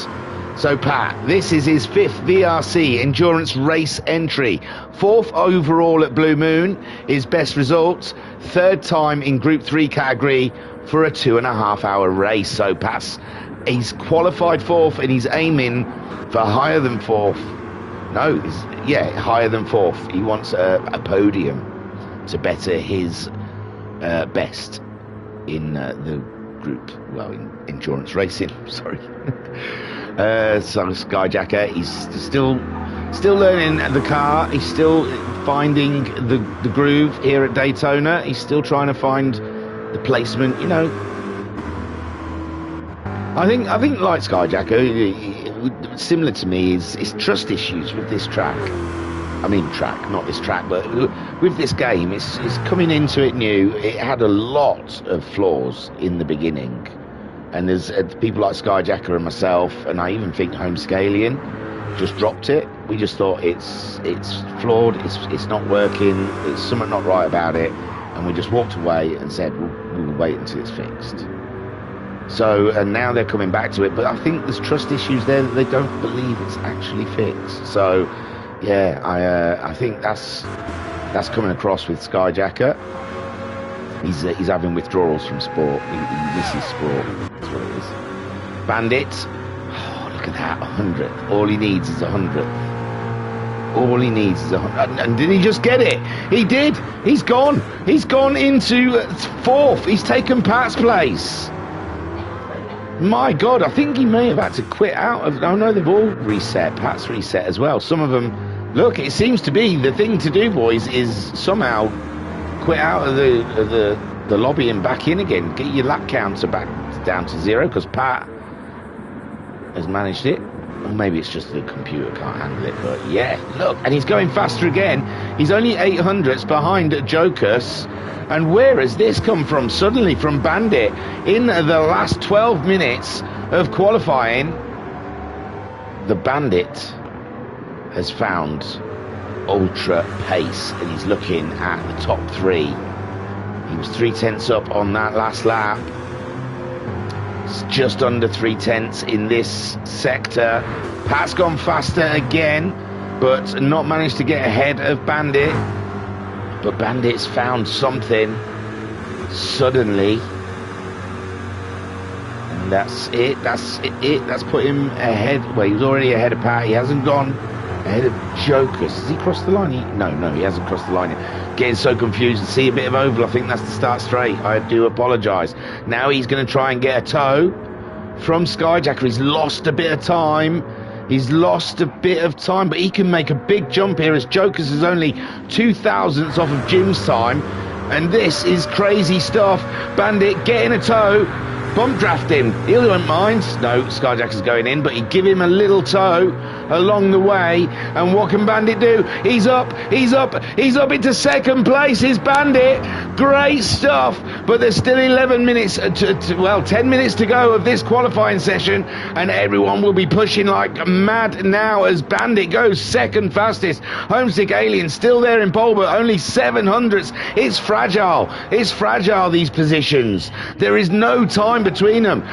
So Pat, this is his 5th VRC endurance race entry. 4th overall at Blue Moon, his best results. 3rd time in Group 3 category for a 2.5-hour race. So Pat's, he's qualified 4th and he's aiming for higher than 4th. No, higher than 4th. He wants a podium to better his best in the group, well, in endurance racing, sorry. So Skyjacker, he's still learning the car. He's still finding the groove here at Daytona. He's still trying to find the placement, you know. I think like Skyjacker, similar to me, is trust issues with this track. I mean not this track, but with this game, it's coming into it new. It had a lot of flaws in the beginning. And there's people like Skyjacker and myself, and I even think Homescalian just dropped it. We just thought it's flawed, it's not working, there's something not right about it, and we just walked away and said we'll wait until it's fixed. So, and now they're coming back to it, but I think there's trust issues there that they don't believe it's actually fixed. So, yeah, I think that's coming across with Skyjacker. He's having withdrawals from sport. He misses sport. That's what it is. Bandit. Oh, look at that, 100th. All he needs is 100th. All he needs is 100th. And did he just get it? He did. He's gone. He's gone into 4th. He's taken Pat's place. My God, I think he may have had to quit out of... Oh, no, they've all reset. Pat's reset as well. Some of them... Look, it seems to be the thing to do, boys, is somehow... quit out of the lobby and back in again. Get your lap counter back down to 0, because Pat has managed it. Or maybe it's just the computer can't handle it, but yeah, look, and he's going faster again. He's only 800ths behind Jokus. And where has this come from? Suddenly from Bandit. In the last 12 minutes of qualifying, the Bandit has found ultra pace, and he's looking at the top 3. He was 3/10 up on that last lap. It's just under 3/10 in this sector. Pat's gone faster again, but not managed to get ahead of Bandit. But Bandit's found something suddenly, and that's it. That's put him ahead. Well, he was already ahead of Pat. He hasn't gone ahead of Jokus. Has he crossed the line? No, he hasn't crossed the line yet. Getting so confused. See a bit of oval. I think that's the start straight. I do apologise. Now he's going to try and get a tow from Skyjacker. He's lost a bit of time. But he can make a big jump here, as Jokus is only 2,000ths off of Jim's time. And this is crazy stuff. Bandit getting a tow. Bump draft him. He won't mind. No, Skyjacker's going in, but he'd give him a little tow along the way. And what can Bandit do? He's up into 2nd place. Is Bandit. Great stuff. But there's still 11 minutes, 10 minutes to go of this qualifying session, and everyone will be pushing like mad now as Bandit goes 2nd fastest. Homesick Alien still there in pole, but only 700ths. It's fragile, these positions. There is no time between them.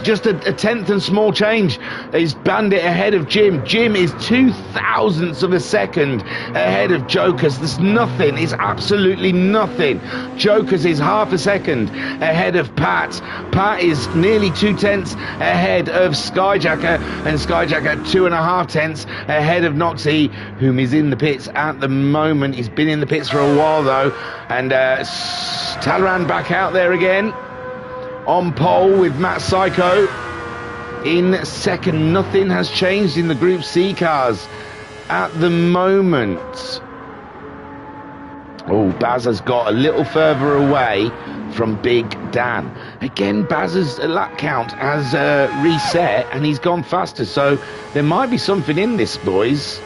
Just a 10th and small change is Bandit ahead of Jim. Jim is 2,000ths of a second ahead of Jokus. There's nothing. It's absolutely nothing. Jokus is half a second ahead of Pat. Pat is nearly 2/10 ahead of Skyjacker, and Skyjacker 2.5 ahead of Noxie, whom is in the pits at the moment. He's been in the pits for a while though, and Talaran back out there again. On pole with Matt Psycho in 2nd. Nothing has changed in the Group C cars at the moment. Oh, Baz has got a little further away from Big Dan. Again, Baz's lap count has reset, and he's gone faster. So there might be something in this, boys,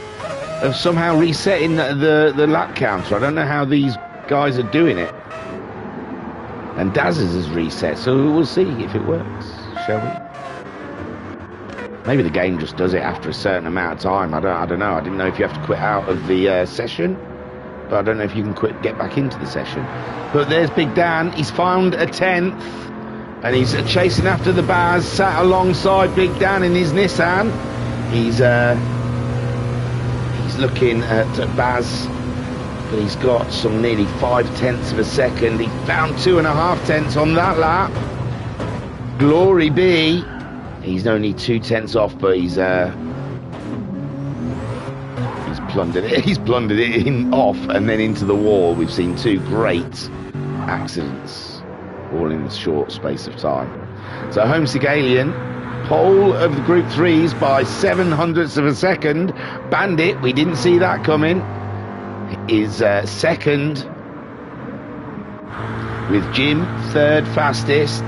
of somehow resetting the lap counter. I don't know how these guys are doing it. And Daz's is reset, so we'll see if it works, shall we? Maybe the game just does it after a certain amount of time. I don't know. I didn't know if you have to quit out of the session, but I don't know if you can get back into the session. But there's Big Dan. He's found a 10th, and he's chasing after the Baz, sat alongside Big Dan in his Nissan. He's looking at Baz, but he's got some nearly 5/10 of a second. He found 2.5 on that lap. Glory be. He's only 2/10 off, but he's plundered it. He's blundered it off and then into the wall. We've seen two great accidents, all in a short space of time. So Homesick Alien, pole of the Group 3s by 0.07 of a second. Bandit, we didn't see that coming, is second, with Jim third fastest.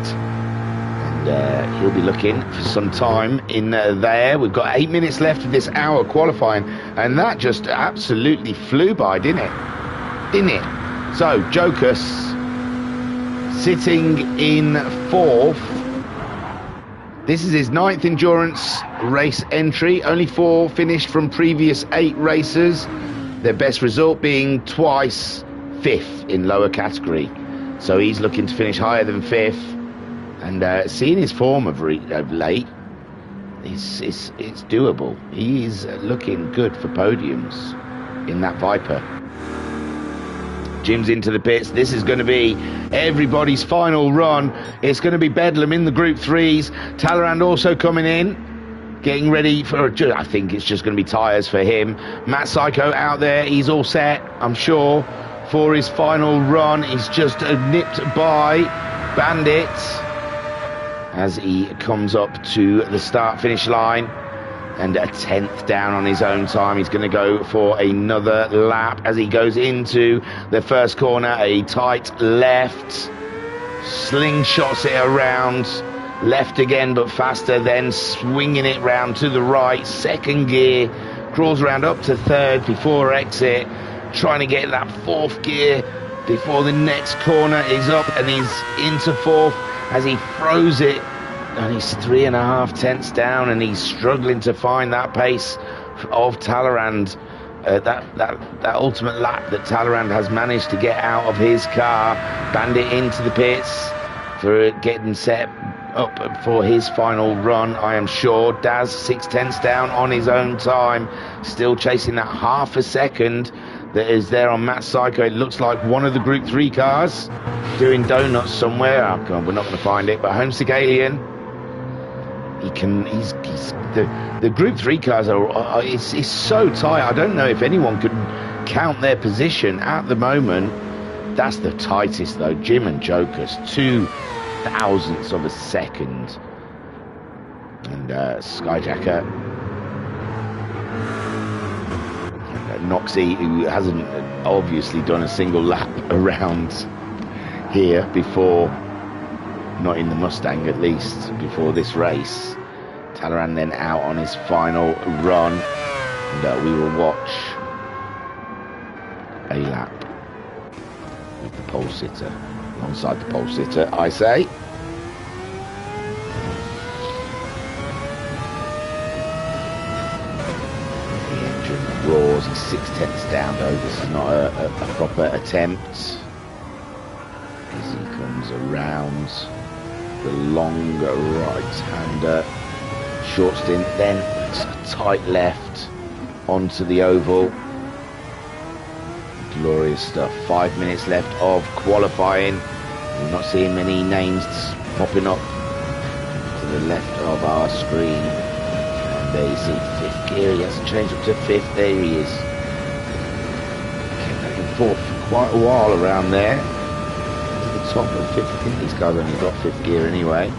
He'll be looking for some time in there. We've got 8 minutes left of this hour qualifying, and that just absolutely flew by, didn't it? So Jokus sitting in fourth. This is his 9th endurance race entry. Only 4 finished from previous 8 races. Their best result being twice 5th in lower category. So he's looking to finish higher than 5th. And seeing his form of late, it's doable. He is looking good for podiums in that Viper. Jim's into the pits. This is going to be everybody's final run. It's going to be Bedlam in the Group 3s. Talleyrand also coming in, getting ready for, I think it's just going to be tyres for him. Matt Psycho out there. He's all set, I'm sure, for his final run. He's just nipped by Bandit as he comes up to the start-finish line, and a 10th down on his own time. He's going to go for another lap as he goes into the first corner. A tight left, slingshots it around, left again but faster, then swinging it round to the right, second gear, crawls around up to third before exit, trying to get that 4th gear before the next corner is up, and he's into 4th as he throws it, and he's 3.5 down, and he's struggling to find that pace of Talleyrand. That ultimate lap that Talleyrand has managed to get out of his car. Bandit into the pits for getting set up for his final run, I am sure. Daz 0.6 down on his own time, still chasing that 0.5 second that is there on Matt Psycho. It looks like one of the Group 3 cars doing donuts somewhere. Oh God, we're not going to find it. But Homesick Alien, the Group 3 cars are it's so tight. I don't know if anyone could count their position at the moment. That's the tightest though. Jim and Joker's 0.02 of a second, and Skyjacker. Noxie, who hasn't obviously done a single lap around here before, not in the Mustang at least, before this race. Talleyrand then out on his final run, and we will watch a lap with the pole sitter, alongside the pole sitter, I say. Roars, he's 0.6 down though. This is not a proper attempt as he comes around the long right-hander, short stint, then it's a tight left onto the oval. Glorious stuff. 5 minutes left of qualifying. We're not seeing many names popping up to the left of our screen. There you see 5th gear, he hasn't changed up to 5th, there he is. Came back and forth for quite a while around there. To the top of 5th, I think these guys only got 5th gear anyway.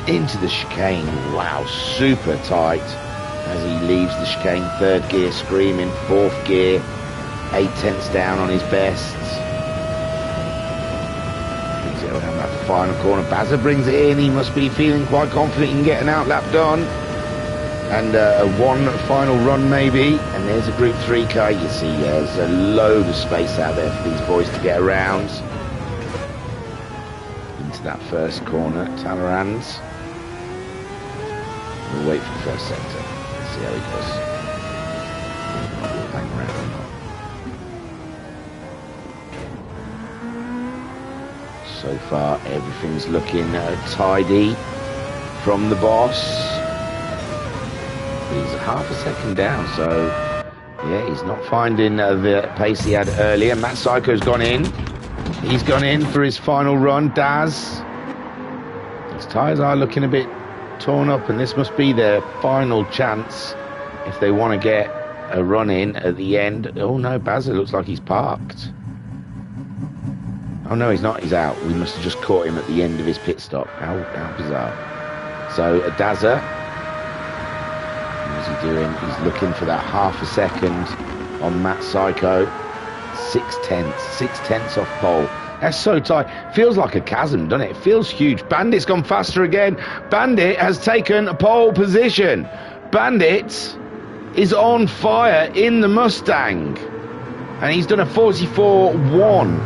Into the chicane, wow, super tight. As he leaves the chicane, 3rd gear screaming, 4th gear, 0.8 down on his best. Brings it around that final corner, Bazza brings it in, he must be feeling quite confident in getting out lap done. And one final run maybe, and there's a Group 3 car. You see there's a load of space out there for these boys to get around. Into that first corner, Talleyrand's. We'll wait for the first sector, let's see how he goes. We'll hang around or not. So far, everything's looking tidy from the boss. He's half a second down, so yeah, he's not finding the pace he had earlier. Matt Psycho's gone in. He's gone in for his final run. Daz, his tyres are looking a bit torn up, and this must be their final chance if they want to get a run in at the end. Oh no, Bazza looks like he's parked. Oh no, he's not, he's out. We must have just caught him at the end of his pit stop. How bizarre. So Dazza, what's he doing? He's looking for that half a second on Matt Psycho. 6/10 off pole. That's so tight. Feels like a chasm, doesn't it? It feels huge. Bandit's gone faster again. Bandit has taken pole position. Bandit is on fire in the Mustang. And he's done a 44.1.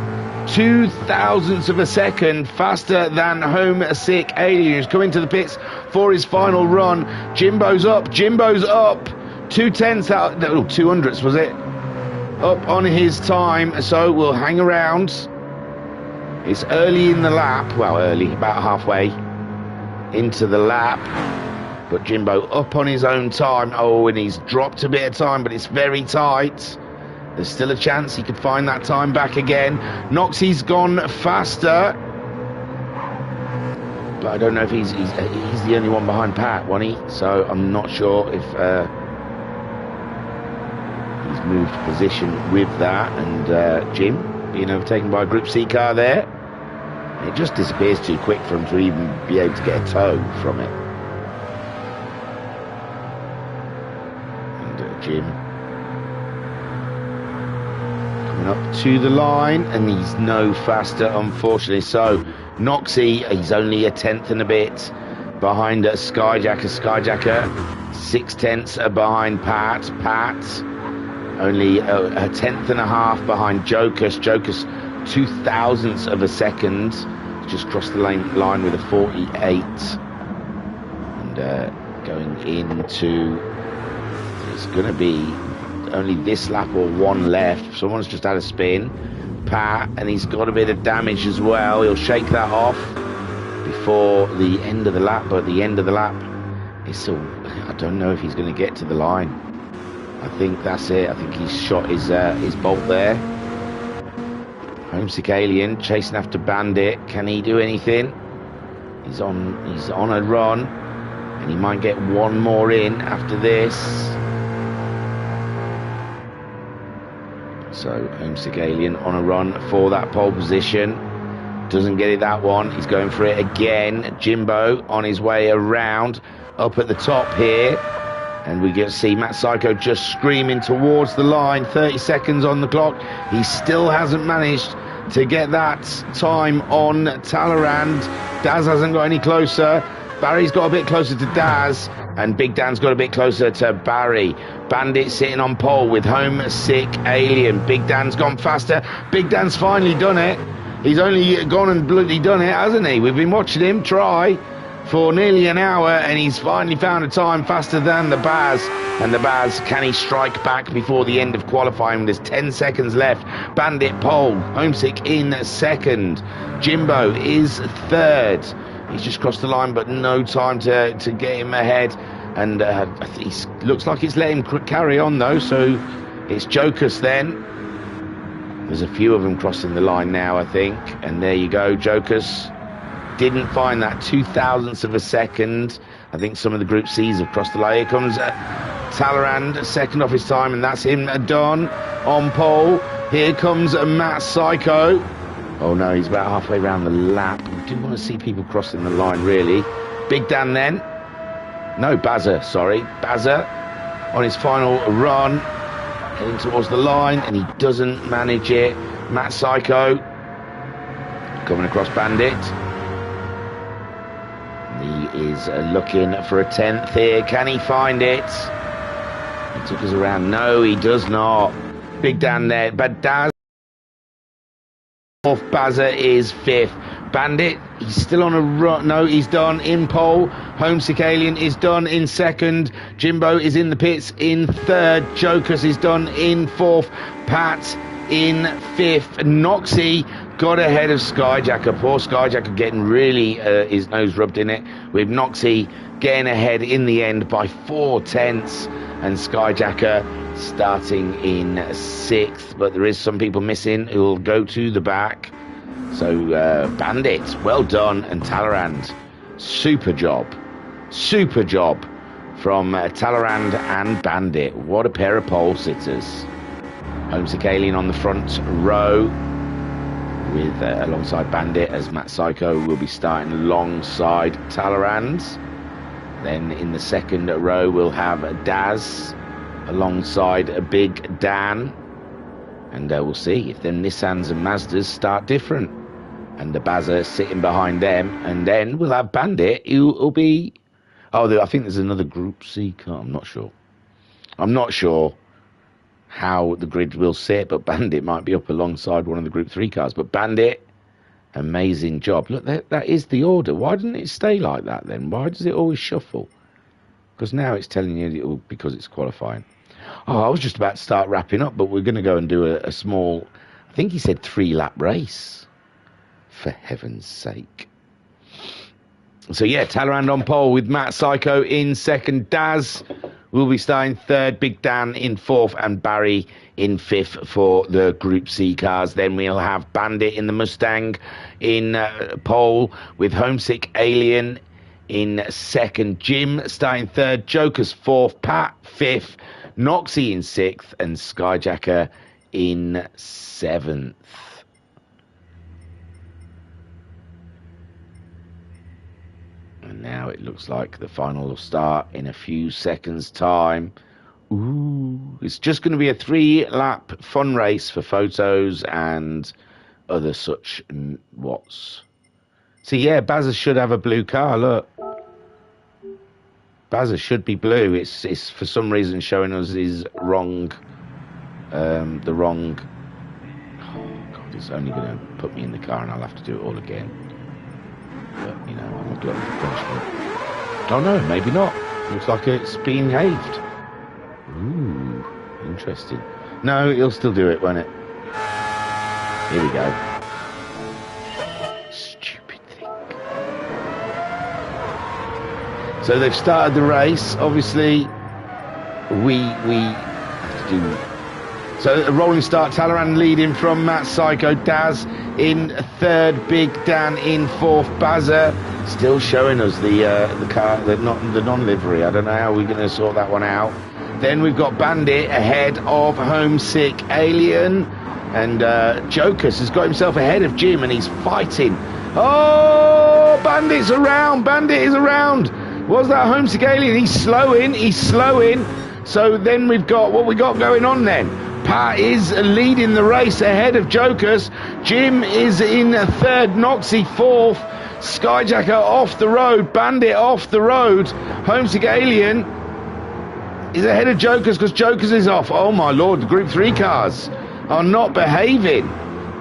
0.02 of a second faster than Homesick Alien, who's coming to the pits for his final run. Jimbo's up. 2/10 out, 200ths was it? Up on his time, so we'll hang around. It's early in the lap, well, early, about halfway into the lap, but Jimbo up on his own time. Oh, and he's dropped a bit of time, but it's very tight. There's still a chance he could find that time back again. Noxie's gone faster, but I don't know if he's the only one behind Pat, wasn't he? So I'm not sure if he's moved position with that, and Jim being overtaken by a Group C car there. It just disappears too quick for him to even be able to get a tow from it. And Jim coming up to the line, and he's no faster, unfortunately. So Noxie, he's only 1/10 and a bit behind Skyjacker. 6/10 behind Pat. Only a 1/10 and a half behind Jokus. 0.02 of a second. Just crossed the line with a 48. And going into, it's going to be only this lap or one left. Someone's just had a spin. Pat, and he's got a bit of damage as well. He'll shake that off before the end of the lap, but at the end of the lap, it's still, I don't know if he's going to get to the line. I think that's it. I think he's shot his bolt there. Homesick Alien chasing after Bandit. Can he do anything? He's on a run, and he might get one more in after this. So Homesick Alien on a run for that pole position. Doesn't get it that one. He's going for it again. Jimbo on his way around up at the top here. And we get to see Matt Psycho just screaming towards the line. 30 seconds on the clock. He still hasn't managed to get that time on Talleyrand. Daz hasn't got any closer. Barry's got a bit closer to Daz. And Big Dan's got a bit closer to Barry. Bandit sitting on pole with Homesick Alien. Big Dan's gone faster. Big Dan's finally done it. He's only gone and bloody done it, hasn't he? We've been watching him try for nearly an hour, and he's finally found a time faster than the Baz. And the Baz, can he strike back before the end of qualifying? There's 10 seconds left. Bandit pole, Homesick in second. Jimbo is third. He's just crossed the line, but no time to get him ahead. And he looks like it's let him carry on though, so it's Jokus then. There's a few of them crossing the line now, I think. And there you go, Jokus. Didn't find that 0.02 of a second. I think some of the Group C's have crossed the line. Here comes Talleyrand, second off his time, and that's him done on pole. Here comes Matt Psycho. Oh no, he's about halfway around the lap. We do want to see people crossing the line, really. Big Dan then. No, Bazza, sorry. Bazza on his final run, heading towards the line, and he doesn't manage it. Matt Psycho coming across Bandit. He is looking for a 10th here. Can he find it? He took us around. No, he does not. Big Dan there. But Daz fourth. Bazza is fifth. Bandit, he's still on a run. No, he's done in pole. Homesick Alien is done in second. Jimbo is in the pits in third. Jokus is done in fourth. Pat in fifth. Noxie got ahead of Skyjacker. Poor Skyjacker getting really his nose rubbed in it, with Noxie getting ahead in the end by 4/10, and Skyjacker starting in 6th. But there is some people missing who will go to the back. So Bandit, well done, and Talleyrand, super job from Talleyrand and Bandit. What a pair of pole sitters. Homesick Alien on the front row with alongside Bandit, as Matt Psycho will be starting alongside Talleyrand. Then in the second row we'll have Daz alongside a Big Dan, and we'll see if the Nissans and Mazdas start different, and the Bazza sitting behind them. And then we'll have Bandit, who will be, I think there's another Group C car. I'm not sure how the grid will sit, but Bandit might be up alongside one of the Group 3 cars. But Bandit, amazing job. Look, that is the order. Why didn't it stay like that then? Why does it always shuffle? Because now it's telling you because it's qualifying. I was just about to start wrapping up, but we're going to go and do a small, I think he said 3-lap race. For heaven's sake. So yeah, Talleyrand on pole with Matt Psycho in 2nd. Daz will be starting 3rd. Big Dan in 4th, and Barry in 5th for the Group C cars. Then we'll have Bandit in the Mustang in pole, with Homesick Alien in 2nd. Jim starting 3rd. Joker's 4th. Pat 5th. Noxie in 6th, and Skyjacker in 7th. And now it looks like the final will start in a few seconds' time. Ooh, it's just going to be a 3-lap fun race for photos and other such what's. See, yeah, Bazza should have a blue car, look. Bazza should be blue. It's for some reason showing us his wrong, the wrong. Oh, God, it's only going to put me in the car and I'll have to do it all again. But, I'm a glutton for punishment. Oh no, maybe not. Looks like it's being haved. Ooh, interesting. No, he'll still do it, won't it? Here we go. Stupid thing. So they've started the race. Obviously, we have to do. So a rolling start. Talleyrand leading from Matt Psycho. Daz in 3rd. Big Dan in 4th. Bazza still showing us the car, the non-livery. I don't know how we're going to sort that one out. Then we've got Bandit ahead of Homesick Alien, and Jokers has got himself ahead of Jim, and he's fighting. Oh, Bandit's around. Bandit is around. What's that Homesick Alien? He's slowing. So then we've got what we got going on then. Pat is leading the race ahead of Jokers. Jim is in 3rd. Noxie 4th. Skyjacker off the road. Bandit off the road. Homesick Alien is ahead of Jokers because Jokers is off. Oh my Lord, the Group 3 cars are not behaving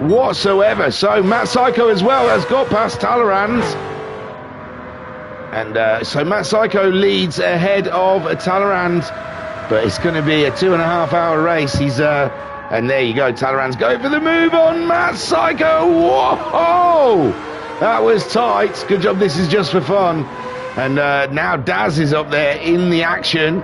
whatsoever. So Matt Psycho as well has got past Talleyrand. And so Matt Psycho leads ahead of Talleyrand. But it's going to be a 2.5-hour race. He's and there you go. Talleyrand's going for the move on Matt Psycho. Whoa! That was tight. Good job. This is just for fun. And now Daz is up there in the action.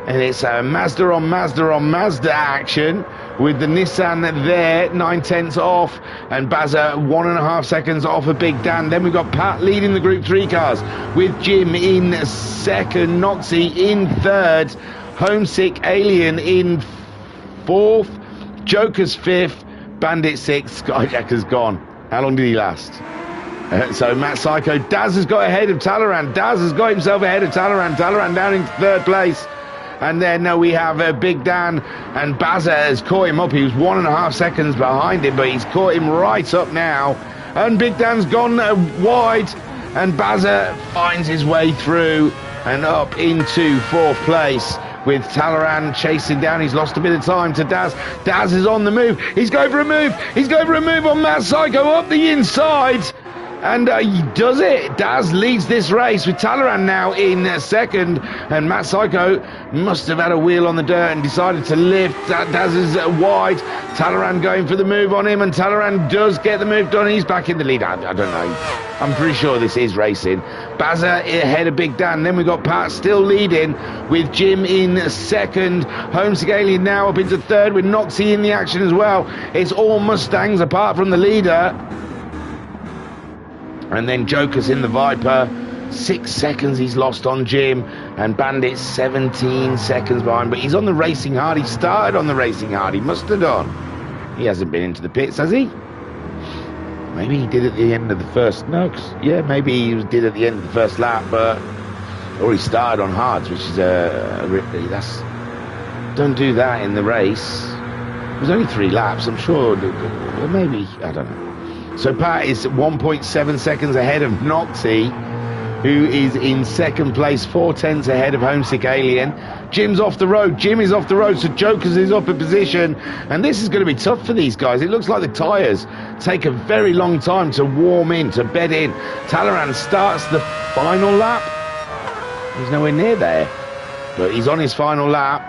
And it's a Mazda on Mazda action with the Nissan there, 9/10 off, and Bazza 1.5 seconds off of Big Dan. Then we've got Pat leading the Group 3 cars with Jim in 2nd, Noxie in 3rd, Homesick Alien in 4th, Joker's 5th, Bandit 6th, Skyjacker's gone. How long did he last? So Matt Psycho, Daz has got ahead of Talleyrand. Daz has got himself ahead of Talleyrand. Talleyrand down in 3rd place. And then we have Big Dan, and Bazza has caught him up. He was 1.5 seconds behind him, but he's caught him right up now. And Big Dan's gone wide, and Bazza finds his way through and up into 4th place with Talleyrand chasing down. He's lost a bit of time to Daz. Daz is on the move. He's going for a move. He's going for a move on Matt Psycho up the inside. And he does it. Daz leads this race with Talleyrand now in second. And Matt Psycho must have had a wheel on the dirt and decided to lift. Daz is wide. Talleyrand going for the move on him. And Talleyrand does get the move done. He's back in the lead. I don't know. I'm pretty sure this is racing. Bazza ahead of Big Dan. Then we've got Pat still leading with Jim in second. Homesick Alien now up into third with Noxie in the action as well. It's all Mustangs apart from the leader. And then Joker's in the Viper. 6 seconds he's lost on Jim. And Bandit 17 seconds behind. But he's on the racing hard. He started on the racing hard. He must have done. He hasn't been into the pits, has he? Maybe he did at the end of the first. No, yeah, maybe he did at the end of the first lap. Or he started on hards, which is that's. Don't do that in the race. It was only 3 laps. I'm sure. Maybe, I don't know. So Pat is 1.7 seconds ahead of Noxie, who is in second place, 4/10 ahead of Homesick Alien. Jim's off the road. Jim is off the road, so Jokers is up in position. And this is going to be tough for these guys. It looks like the tyres take a very long time to warm in, to bed in. Talleyrand starts the final lap. He's nowhere near there, but he's on his final lap.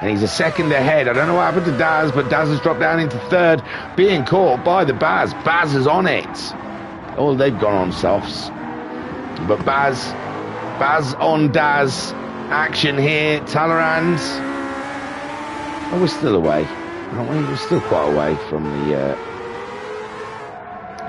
And he's a second ahead. I don't know what happened to Daz, but Daz has dropped down into third, being caught by the Baz. Baz is on it. Oh, they've gone on softs. But Baz on Daz. Action here. Talleyrand. Oh, we're still away, aren't we? We're still quite away from the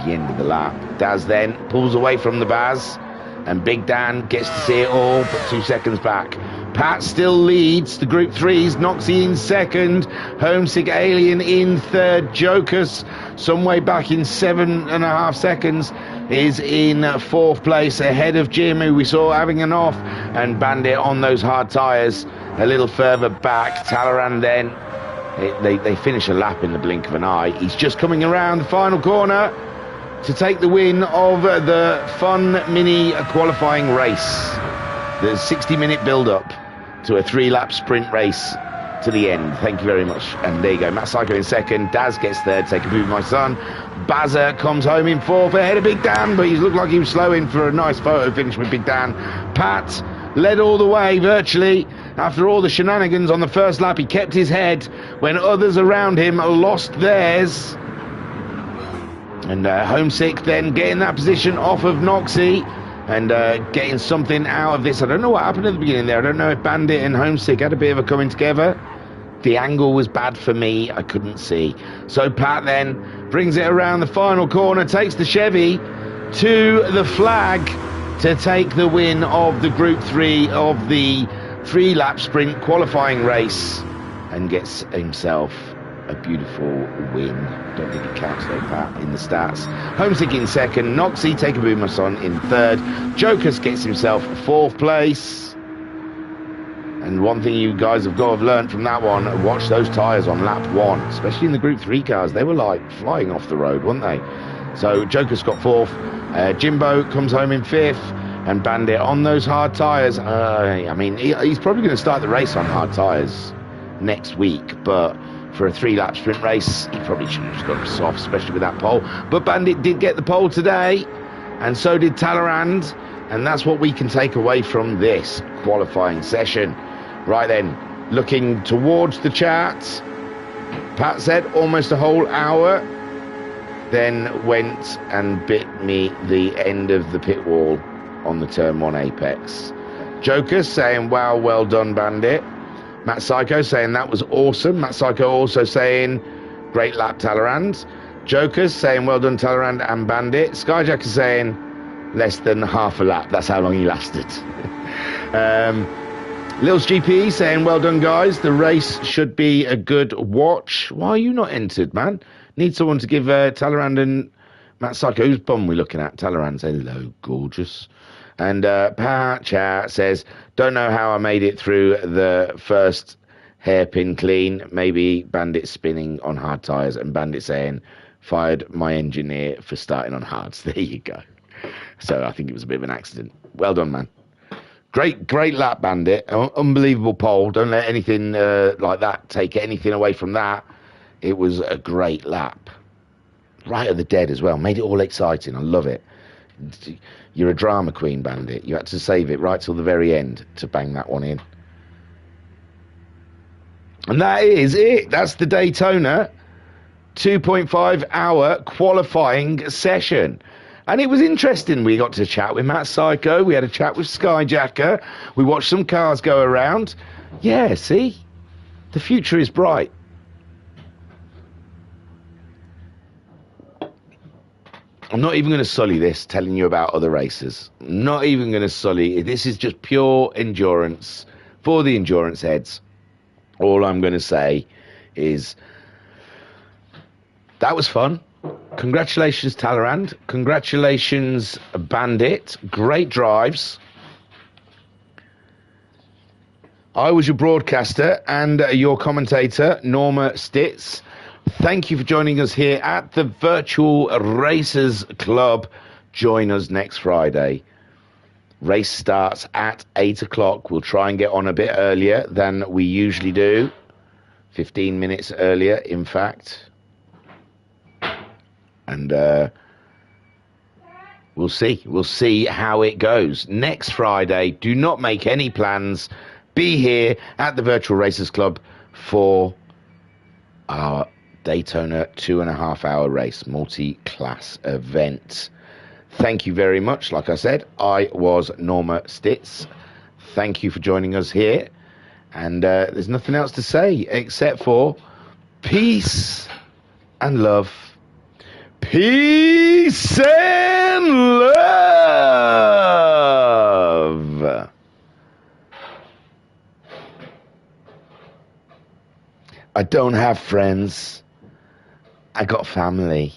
end of the lap. Daz then pulls away from the Baz. And Big Dan gets to see it all, but 2 seconds back. Pat still leads the Group 3s. Noxie in second. Homesick Alien in third. Jokers, some way back in 7.5 seconds, is in fourth place ahead of Jim, who we saw having an off. And Bandit on those hard tyres a little further back. Talleyrand then, they finish a lap in the blink of an eye. He's just coming around the final corner to take the win of the fun mini qualifying race. The 60-minute build-up to a 3-lap sprint race to the end. Thank you very much. And there you go. Matt Psycho in second. Daz gets third. Take a move, my son. Bazza comes home in fourth ahead of Big Dan, but he looked like he was slow in for a nice photo finish with Big Dan. Pat led all the way virtually. After all the shenanigans on the first lap, he kept his head when others around him lost theirs. And Homesick then getting that position off of Noxie and getting something out of this. I don't know what happened at the beginning there. I don't know if Bandit and Homesick had a bit of a coming together. The angle was bad for me. I couldn't see. So Pat then brings it around the final corner, takes the Chevy to the flag to take the win of the Group 3 of the 3-lap sprint qualifying race and gets himself a beautiful win. Don't think it counts though, Pat, in the stats. Homesick in second. Noxie, take a boom, my son, in third. Jokers gets himself fourth place. And one thing you guys have got to have learned from that one, watch those tyres on lap 1, especially in the Group 3 cars. They were like flying off the road, weren't they? So Jokers got fourth. Jimbo comes home in fifth. And Bandit on those hard tyres. I mean, he's probably going to start the race on hard tyres next week, but for a 3-lap sprint race, he probably should have just gone soft, especially with that pole. But Bandit did get the pole today, and so did Talleyrand, and that's what we can take away from this qualifying session. Right then, looking towards the chat, Pat said almost a whole hour, then went and bit me the end of the pit wall on the Turn 1 apex. Joker saying, wow, well done, Bandit. Matt Psycho saying that was awesome. Matt Psycho also saying great lap, Talleyrand. Jokers saying well done, Talleyrand and Bandit. Skyjacker saying less than half a lap. That's how long he lasted. Lils GP saying well done, guys. The race should be a good watch. Why are you not entered, man? Need someone to give Talleyrand and Matt Psycho. Whose bum we looking at? Talleyrand, hello, gorgeous. And Pat Chat says, don't know how I made it through the first hairpin clean. Maybe Bandit spinning on hard tyres, and Bandit saying, fired my engineer for starting on hards. There you go. So I think it was a bit of an accident. Well done, man. Great lap, Bandit. Unbelievable pole. Don't let anything like that take anything away from that. It was a great lap. Right at the dead as well. Made it all exciting. I love it. You're a drama queen, Bandit. You had to save it right till the very end to bang that one in. And that is it. That's the Daytona 2.5 hour qualifying session. And it was interesting. We got to chat with Matt Psycho. We had a chat with Skyjacker. We watched some cars go around. Yeah, see? The future is bright. I'm not even going to sully this telling you about other races. Not even going to sully. This is just pure endurance for the endurance heads. All I'm going to say is that was fun. Congratulations, Talleyrand. Congratulations, Bandit. Great drives. I was your broadcaster and your commentator, Norma Stitz. Thank you for joining us here at the Virtual Racers Club. Join us next Friday. Race starts at 8 o'clock. We'll try and get on a bit earlier than we usually do. 15 minutes earlier, in fact. And we'll see. We'll see how it goes. Next Friday, do not make any plans. Be here at the Virtual Racers Club for our Daytona 2.5 hour race, multi-class event. Thank you very much. Like I said, I was Norma Stitz. Thank you for joining us here. And there's nothing else to say except for peace and love. Peace and love. I don't have friends. I got family.